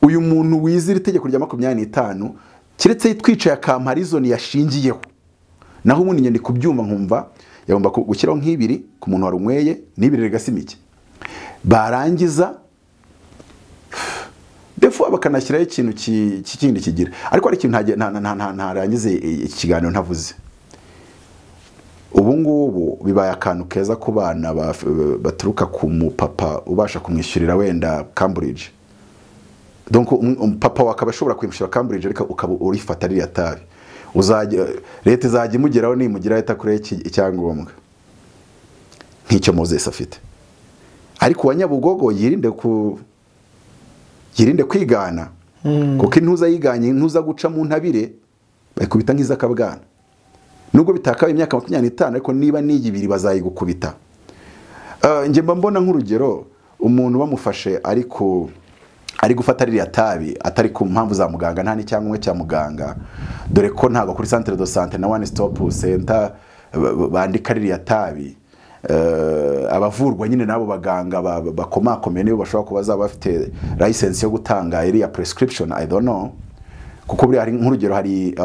uyu muntu wizira itegeko rya 25 kiretse twicaye akamparizoni yashingiyeho naho umuntu nyende kubyumva nkumva yagomba gushyiraho nk'ibiri ku muntu warumweye n'ibiri regasimike barangiza defo abakanashyiraho ikintu kikindi kigira ariko ari ikintu ntarangize ikiganiro ntavuze ubu ngubu bibaye akantu keza ku bana baturuka ku mupapa ubasha kumwishyurira wenda Cambridge donc papa wakaba ashobora kwimushira Cambridge ariko ukaba urifata ririya tabi uzajya leta izajya imugeraho nimugira leta kure icyangombwa nk'icyo Moses afite ariko wanyabugogo yirinde kwigana kuko intuza yiganye intuza guca mu ntabire bakubita nk'izakabwana nubwo bitakabaye imyaka 25 ariko niba niyibiri bazayigukubita nge mbona nk'urugero umuntu bamufashe ariko ari gufata ririya tabi atari ku mpamvu za muganga nta n'icyangombwa cya muganga dore ko ntago kuri centre de santé na one stop center bandika ririya tabi abavurwa nyine nabo baganga bakomakomeye nibo bashobora kubaza bafite license yo gutanga iriya prescription I don't know kuko buri hari nk'urugero hari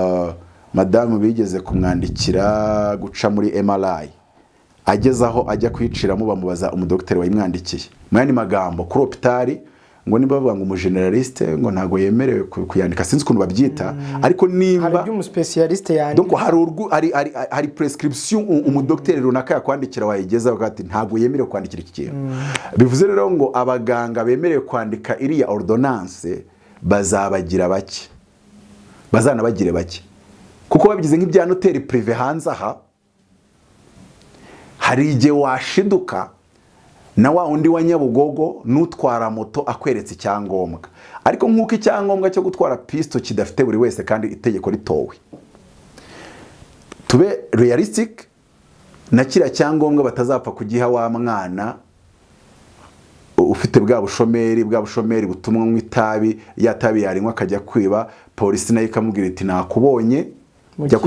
madame bigeze kumwandikira guca muri MRI agezaho ajya kwiciramo bamubaza umudokiteri wayimwandikiye mwani magambo kuri hopitali ngo niba bavuga ngo umugeneraliste ngo ntago yemerewe kuyandika sinzi ukuntu babyita ariko nimba hari umu specialiste yandika donc hari prescription umudokiteri runaka yakwandikira wayigeza ugati ntago yemerewe kwandikira iki kintu bivuze rero ngo abaganga bemerewe kwandika iriya ordonnance bazabagira bake bazanabagire bake kuko babigize nk'ibya noteri privé hanze aha hari igihe washiduka na wa undi wa Nyabugogo nutwara moto akweretse icyangombwa ariko nk'uko icyangombwa cyo gutwara pisto kidafite buri wese kandi itegeko ritowe tube realistic na kira cyangombwa batazapfa kugiha wa mwana ufite bwa bushomeri butumwa mu itabi ya tabi yarinywa akajya kwiba polisi nayo ikamubwira iti nakubonye ujya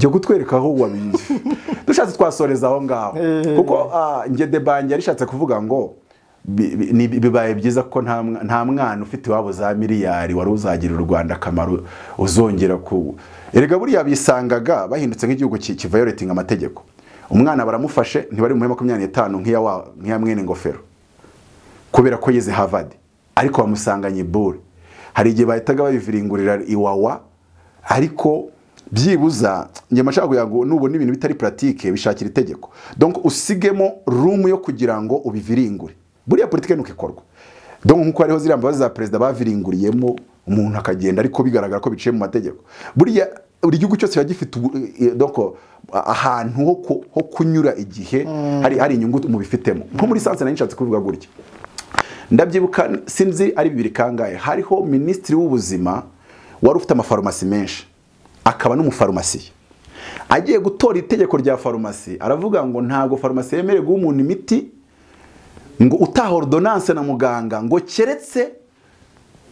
kutwereka aho wabizi dushatse twasoreza aho ngaho kuko nge de banjye yarishatse kuvuga ngo bibaye byiza ko nta mwana ufite iwabo za miliyari wari uzagirira u Rwanda akamaro uzongera ku erega buriya bisangaga bahindutse nk'igihugu kiviolating amategeko umwana baramufashe ntibari mu 25 nk'iya mwene ngofero kubera ko yize Harvard ariko bamusanganye bure hari igihe bahitaga babiviringurira iwawa ariko byibuza nge mashaka kuyango nubona ibintu bitari pratique bishakira itegeko donc usigemo room yo kugira ngo ubiviringure buriya politique nukikorwa donc nkuko hariho ziriya mbabazi za president baviringuriyemo umuntu akagenda ariko bigaragara ko biciye mu mategeko buriya buri gihugu cyose yagifite donc ahantu ho kunyura igihe hari inyungu mu bifitemo nko muri sanse nanishatse kuvuga gutya ndabyibuka sinzi ari bibiri kangaye hariho ministri w'ubuzima wari ufite amafarumasi menshi akaba n'umufarumasi agiye gutora itegeko rya farumasi aravuga ngo ntago farumasi yemerewe guha umuntu imiti ngo utaha ordonnance na muganga ngo keretse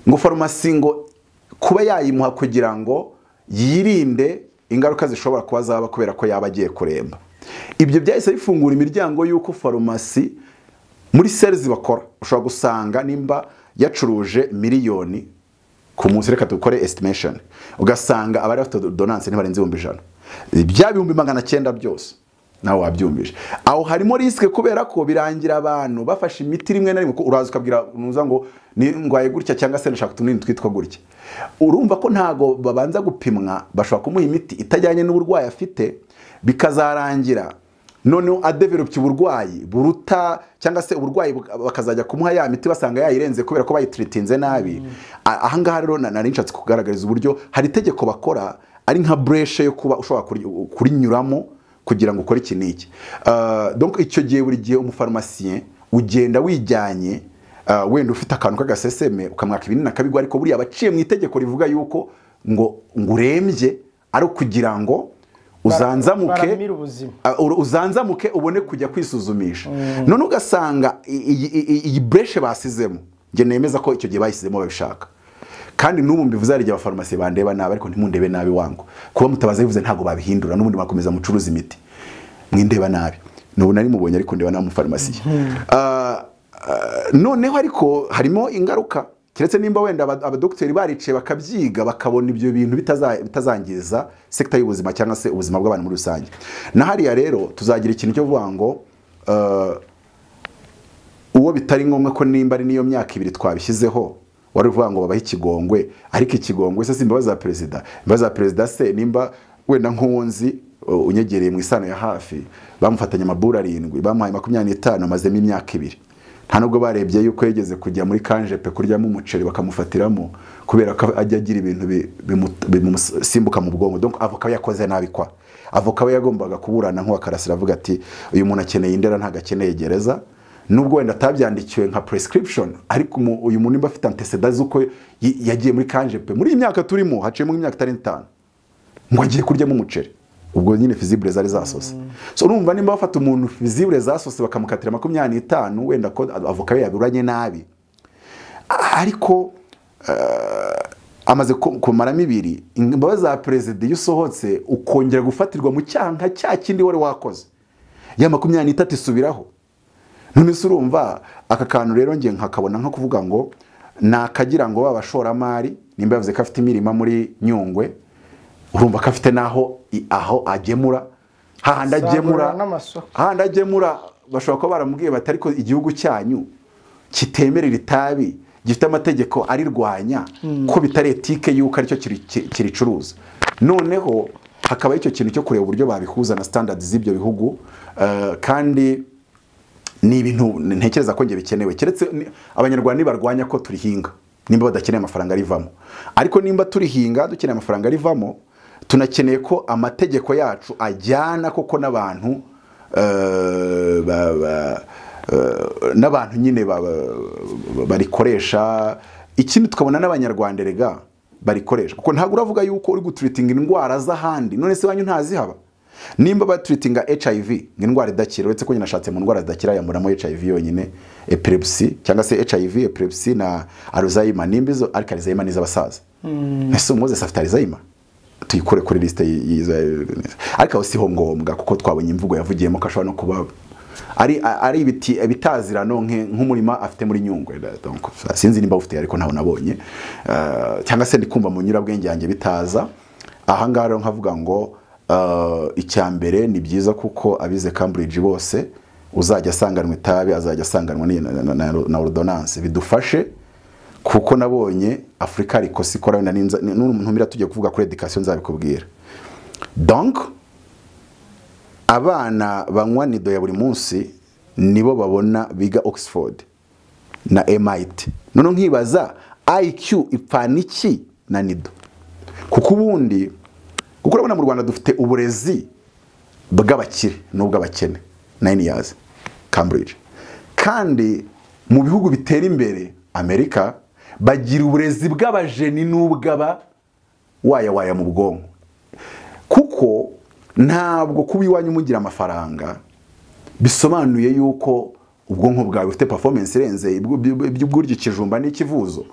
ngo farumasi ngo kuba yayimuha kugira ngo yirinde ingaruka zishobora kuba zaba kubera ko yaba agiye kuremba ibyo byahise bifungura imiryango y'uko farumasi muri sales bakora ushobora gusanga nimba yacuruje miliyoni ku munsi reka dukore estimation ugasanga abari bafite ordonnance ntibarenze 100 bya 900 byose nawe wabyumvije aho harimo risk kubera ko birangira abantu bafashe imiti rimwe na rimwe ko uraza ukabwira nuza ngo ni ngwaye gutya cyangwa se nashaka tunini twitwa gutya urumva ko ntago babanza gupimwa bashobora kumuha imiti itajyanye n'uburwayi afite bikazarangira none adevelopye uburwayi buruta cyangwa se uburwayi bakazajya kumuha ya miti basanga yayirenze kubera ko bayitreatinze nabi aha ngaha rero nari nshatse kugaragariza uburyo hari itegeko bakora ari nka breshe yo kuba ushobora kurinyuramo kugira ngo ukore iki niki donc icyo gihe buri gihe umufarmasien ugenda wijyanye wenda ufite akantu kagaseseme ukamwaka ibinini nakabigwa ariko buriya abaciye mu itegeko rivuga yuko ngo ngurembye ari kugira ngo uzanzamuke ubone kujya kwisuzumisha none ugasanga iyi breshe basizemo nge nemeza ko icyo gihe bayisizemo babishaka kandi n'ubu mbivuze ari igihe abafarumasi bandeba nabi ariko ntimundebe nabi wangu kuba mutabaza bivuze ntago babihindura n'ubundi bakomeza mucuruza imiti mwindeba nabi n'ubu nari mubonye ariko ndeba na mu farumasi noneho ariko harimo ingaruka kiretse nimba wenda abadokiteri barice bakabyiga bakabona ibyo bintu bitazangiza sector y'ubuzima cyangwa se ubuzima bw'abantu muri rusange na hariya rero tuzagira ikintu cyo vuga ngo uwo bitari ngombwa ko nimba ari niyo myaka 2 twabishyizeho wari uvuga ngo babahe ikigongwe ariko ikigongwe se simbabaza za president imbaza president se nimba wenda nkonzi unyegereye mu isano ya hafi bamufatanya amabura 7 bamuhaye 25 amazemo imyaka 2 nta nubwo barebye yuko yegeze kujya muri kanjepe kuryamo umuceri bakamufatiramo kubera ko ajya agira ibintu bimusimbuka mu bwonko. Donc avoka yakoze nabi kwa avoka we yagombaga kuburana nk'uwa Karasira avuga ati uyu muntu akeneye indera ntago akeneye gereza, nubwo wenda atabyandikiwe nka prescription, ariko uyu muntu nimba afite antecedents uko yagiye muri kanjepe muri iyi myaka turimo haciyemo imyaka 5 ngo agiye kuryamo umuceri, ubwo nyine visible zari zasose. So urumva nimba bafata umuntu visible zasose bakamukatira 25 wenda ko avoka yaburanye nabi, ariko amaze kumaramo 2 imbabazi za president yusohotse ukongera gufatirwa mu cyanka cya kindi wari wakoze ya 23 isubiraho. None se urumva aka kantu rero ngiye nkakabona nko kuvuga ngo nakagira ngo babashoramari nimba yavuze ko afite imirima muri Nyungwe, urumva ko afite naho aho agemura hahandi agemura bashobora kuba baramubwiye bati ariko igihugu cyanyu kitemerera itabi gifite amategeko arirwanya ko bitari etike yuko aricyo kiricuruza. Noneho hakaba icyo kintu cyo kureba uburyo babihuza na standards z'ibyo bihugu, kandi ni ibintu ntekereza ko nge bikenewe, keretse abanyarwanda nibarwanya ko turihinga nimba badakeneye amafaranga arivamo. Ariko nimba turihinga dukeneye amafaranga arivamo, tunakeneye ko amategeko yacu ajyana koko n'abantu n'abantu nyine barikoresha. Ikindi tukabona n'abanyarwanda rega barikoresha, kuko ntabwo uravuga yuko uri gutreating indwara z'ahandi none se wanyu ntazihaba. Nimba batreatinga HIV ng'indwara idakira, uretse ko nyina nashatse mu ndwara zidakira yamuramo HIV yonyine, epilepsy cyangwa se HIV, epilepsy na Alzheimer, nimbizo ariko Alzheimer niza basaza. Ese umuze afite Alzheimer tuyikore kuri liste yiza, ariko siho ngombwa kuko twabonye imvugo yavugiyemo kashobora no kuba ari ibiti bitazirano nk'umurima afite muri Nyungwe. Donc sinzi nimba ufite ariko ntaho nabonye, cyangwa se ndikumva mu nyirabwenge yanjye bitaza aha ngaho. Rero nkavuga ngo icyambere ni byiza kuko abize Cambridge bose uzajya asanganwa itabi azajya asanganwa na ordonnance bidufashe, kuko nabonye Afrika ariko sikora n'umuntu tujye kuvuga kuri education nzabikubwira. Donc abana banywa nido ya buri munsi nibo babona biga Oxford na MIT. None nkibaza IQ ipfaniki na nido, kuko ubundi kuko urabona mu Rwanda dufite uburezi bw'abakire n'ubw'abakene 9 years Cambridge, kandi mu bihugu bitera imbere Amerika bagira uburezi bw'abajeni n'ubw'aba waya mu bwonko, kuko ntabwo kuba iwanyu mugira amafaranga bisobanuye yuko ubwonko bwawe bufite performance irenze iby'ubwuryo ikijumba n'ikivuzo.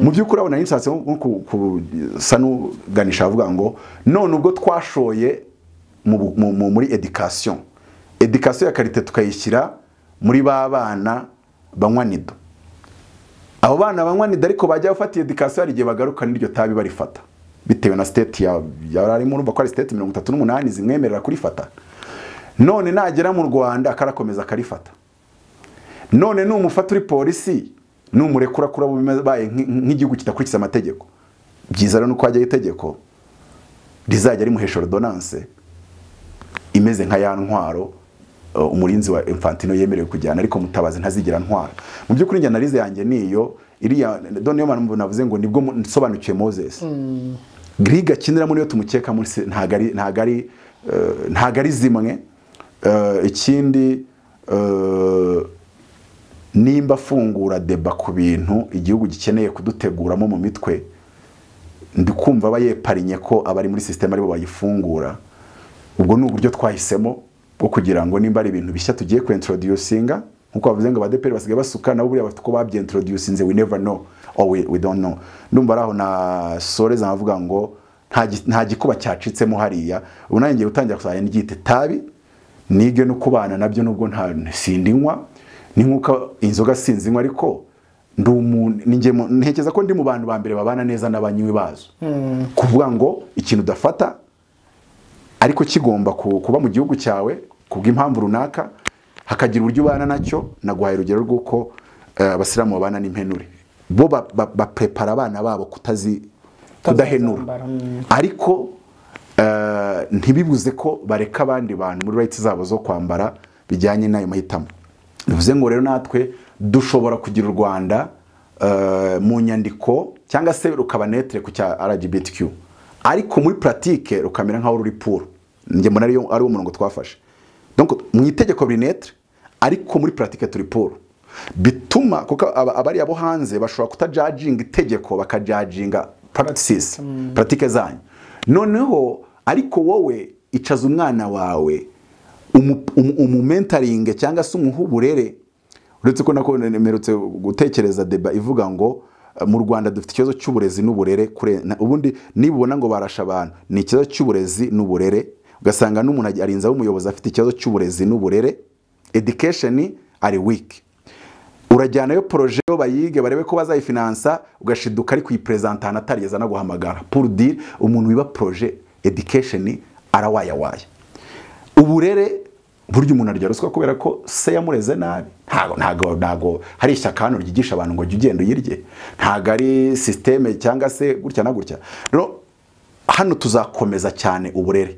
Mu by'ukuri abona nishatse nko sanuganisha avuga ngo none ubwo twashoye muri education ya karite tukayishyira muri bana banywa nido. Abo bana banywa nido ariko bajya bafata education ari gihe bagaruka n'iryo tabi barifata bitewe na state yararimo, urumva ko ari state 38 zimwemerera kurifata. None nagera mu Rwanda akarakomeza karifata. None numufata uri polisi numurekura kura baye nk'igihugu kidakurikiza amategeko. Byiza rero nuko hajya itegeko rizajya ari muhesha ordonnance imeze nka ya ntwaro umurinzi wa Infantino yemerewe kujyana, ariko Mutabazi ntazigira ntwaro. Mu by'ukuri njye analize yanjye niyo iriya done yo muntu navuze ngo nibwo nsobanukiye Moses. Griga kinira muri yo tumukeka muri ntagari zimwe. Ikindi nimba fungura deba ku bintu igihugu gikeneye kuduteguramo mu mitwe, ndikumva bayeparinye ko abari muri system ari bo bayifungura. Ubwo ni uburyo twahisemo bwo kugira ngo nimba ari ibintu bishya tugiye ku introducinga, nkuko bavuze ngo abadeperi basigaye basuka nabo buriya bafite ko babye introducinze, we never know or we don't know. Ndumva raho na Soreza navuga ngo nta gikuba cyacitsemo hariya. Ubu nanjye utangira kuzaya n'igite tabi nige no kubana nabyo, nubwo nta sindinywa ni nkuko inzoga sinzinywa, ariko ninjye ntekeza ko ndi mu bantu ba mbere babana neza n'abanywi bazo. Kuvuga ngo ikintu dafata ariko kigomba kuba mu gihugu cyawe kubw'impamvu runaka, hakagira uburyo ubana nacyo. Naguhaye urugero rw'uko abasilamu babana n'impenure, bo baprepara abana babo kudahenura, ariko ntibibuze ko bareka abandi bantu muri rights zabo zo kwambara bijyanye n'ayo mahitamo. Bivuze ngo rero natwe dushobora kugira u Rwanda mu nyandiko cyangwa se rukaba netre ku cya LGBTQ ariko muri pratique rukamera nkaho ruri pour nge mbona ari wo murongo twafashe donc mu itegeko biri netre ariko muri pratique turi pour bituma kuko abari abo hanze bashobora kutajudging itegeko bakajudginga practices pratique zanyu noneho ariko wowe icaza umwana wawe mentoring cyangwa se umuhuburere uretse ko nako nemerutse gutekereza deba ivuga ngo mu Rwanda dufite ikibazo cy'uburezi n'uburere kure ubundi nibubona ngo barasha abantu ni ikibazo cy'uburezi n'uburere ugasanga n'umuntu arinza umuyobozi afite ikibazo cy'uburezi n'uburere education ari weak urajyana yo projet yo bayige barebe ko bazayifinansa ugashiduka ari kuyipresenta natarigeza no guhamagara pour dire umuntu wiba projet education arawaya uburere buryo umuntu arya ruswa kubera ko se yamureze nabi ntago hari ishyaka hano ryigisha abantu ngo ugende uyirye ntago ari systeme cyangwa se gutya na gutya rero hano tuzakomeza cyane uburere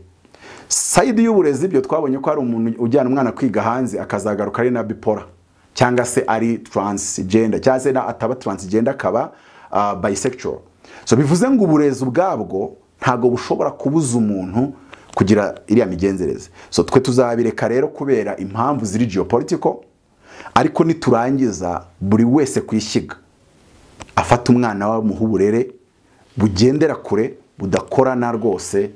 side y'uburezi byo twabonye ko hari umuntu ujyana umwana kwiga hanze akazagaruka ari na bipolar cyangwa se ari transgender cyangwa se ataba transgender akaba bisexual so bivuze ngo uburezi ubwabwo ntago bushobora kubuza umuntu kugira iriya migenzereze so twe tuzabireka rero kubera impamvu ziri geopolitical ariko niturangiza buri wese kwishiga afata umwana wa muhuburere bugendera kure budakorana rwose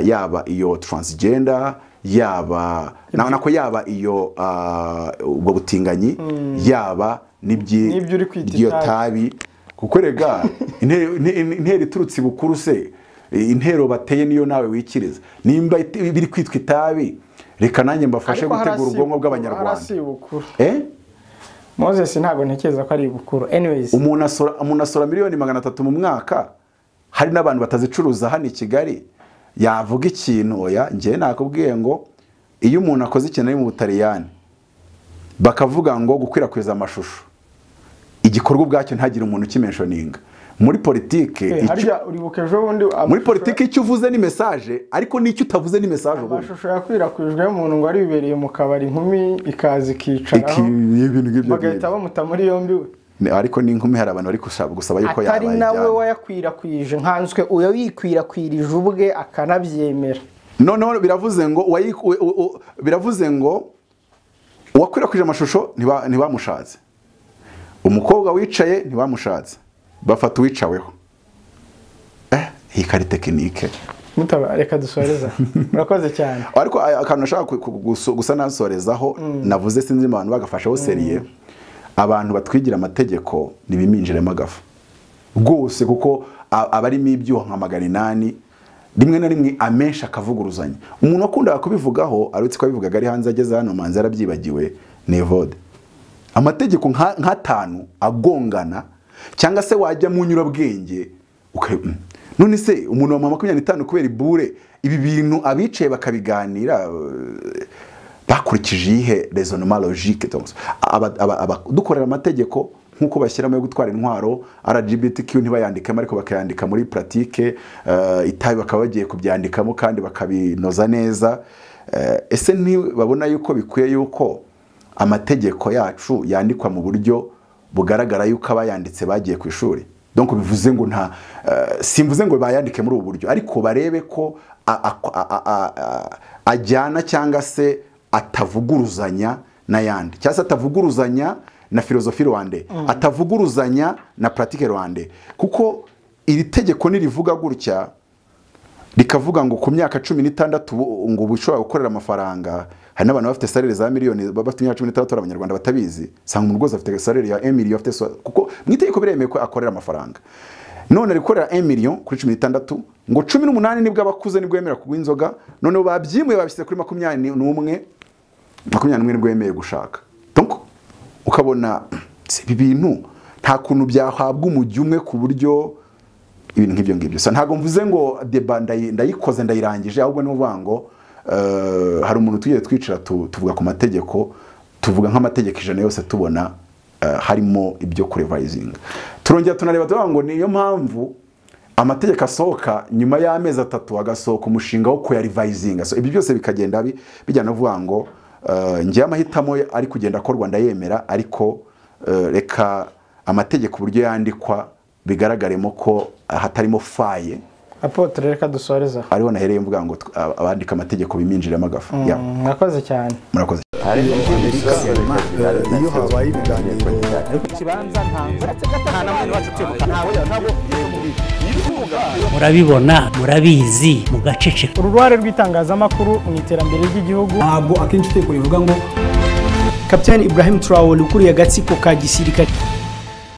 yaba iyo transgender yaba nako yaba iyo ubwo butinganyi yaba n'ibyo uri kwita iyo tabi kuko rega intero iturutse bukuru se intero bateye niyo nawe wikiriza nimba biri kwitwa itabi reka nanjye mbafashe gutegura ubwonko bw'abanyarwanda Moses ntago ntekereza ko ari bukuru anyways umuntu asora miliyoni 300 mu mwaka hari n'abantu batazicuruza hano i Kigali yavuga ikintu oya ngiye nakubwiye ngo iyo umuntu akoze ikintu ari mu Butaliyani bakavuga ngo gukwirakwiza amashusho igikorwa ubwacyo ntagira umuntu ukimentioninga muri politike harya uribukejo bundi muri politike icyo uvuze ni message ariko n'icyo utavuze ni message ubundi amashusho yakwirakwijwe umuntu ngo ari bibereye mu kabari inkumi ikazi kicaraho ibintu ngibyo bagahita bamuta muri yombi we ariko n'inkumi hari abantu bari gusaba yuko yabaye atari nawe wayakwirakwije nkanswe uyo yikwirakwirije ubwe akanabyemera noneho biravuze ngo uwakwirakwije amashusho ntibamushatse umukobwa wicaye ntibamushatse bafata uwicaweho hikari tekinike mutaba reka dusoreza murakoze cyane ariko akantu nashaka gusa nasorezaho navuze sinzi abantu bagafashaho seriye abantu batwigira amategeko nibiminjiremo agafu rwose kuko abarimo ibyuho nka 800 rimwe na rimwe amesha akavuguruzanya umuntu akunda kubivugaho arutse ko abivugaga ari hanze ageze hano manzi yarabyibagiwe nevode amategeko nka 5 agongana cyangwa se wajya mu nyurabwenge none se umuntu wa 25 kubera ibure ibi bintu abicaye bakabiganira bakurikije ihe raisonnement logique donc dukorera amategeko nkuko bashyiramo yo gutwara intwaro LGBTQ ntibayandikamo ariko bakayandika muri pratique itabi bakaba bagiye kubyandikamo kandi bakabinoza neza ese babona yuko bikwiye yuko amategeko yacu yandikwa mu buryo bugaragara yuko abayanditse bagiye ku ishuri donc bivuze ngo nta simvuze ngo bayandike muri ubu buryo ariko barebe ko ajyana cyangwa se atavuguruzanya n'ayandi cyangwa se atavuguruzanya na filozofi rwande atavuguruzanya na pratique rwande kuko iri tegeko nirivuga gutya rikavuga ngo ku myaka 16 ngo ubushobora gukorera amafaranga hari n'abantu bafite salary za miliyoni bafite imyaka 16 abanyarwanda batabizi sanga umuntu rwose afite salary ya 1 million afite kuko mwitegeko biremeye ko akorera amafaranga none arikorera 1 million kuri 16 ngo 18 nibwo abakuze nibwo yemera kugwa inzoga none babyimuye babishyize kuri 21 nibwo yemeye gushaka donc ukabona ibi bintu nta kuntu byahabwa umujyi umwe ku buryo ibintu nk'ibyo ngibyo so ntago mvuze ngo deba ndayikoze ndayirangije ahubwo ni uvuga ngo hari umuntu tugiye twicara tuvuga ku mategeko tuvuga nk'amategeko ijana yose tubona harimo ibyo kurevisinga turongera tunareba tuvuga ngo niyo mpamvu amategeko asohoka nyuma y'amezi 3 agasohoka umushinga wo kuyarevisinga so ibyo byose bikagenda bijyana uvuga ngo ngiye amahitamo ari kugenda akorwa ndayemera ariko reka amategeko uburyo yandikwa bigaragaremo ko hatarimo faye. Apotre reka dusoreza ariho nahereye mvuga ngo abandika amategeko biminjiremo agafu. Murakoze cyane. Murakoze. iyo habaye ibiganiro ikibanza nta namwe wacu tuyoboka ntabwo murabibona murabizi mugaceceka. Uruhare rw'itangazamakuru mu iterambere ry'igihugu ntabwo akenshi iteko rivuga ngo Kapiteni Ibrahim Traore ukuriye agatsiko ka gisirikare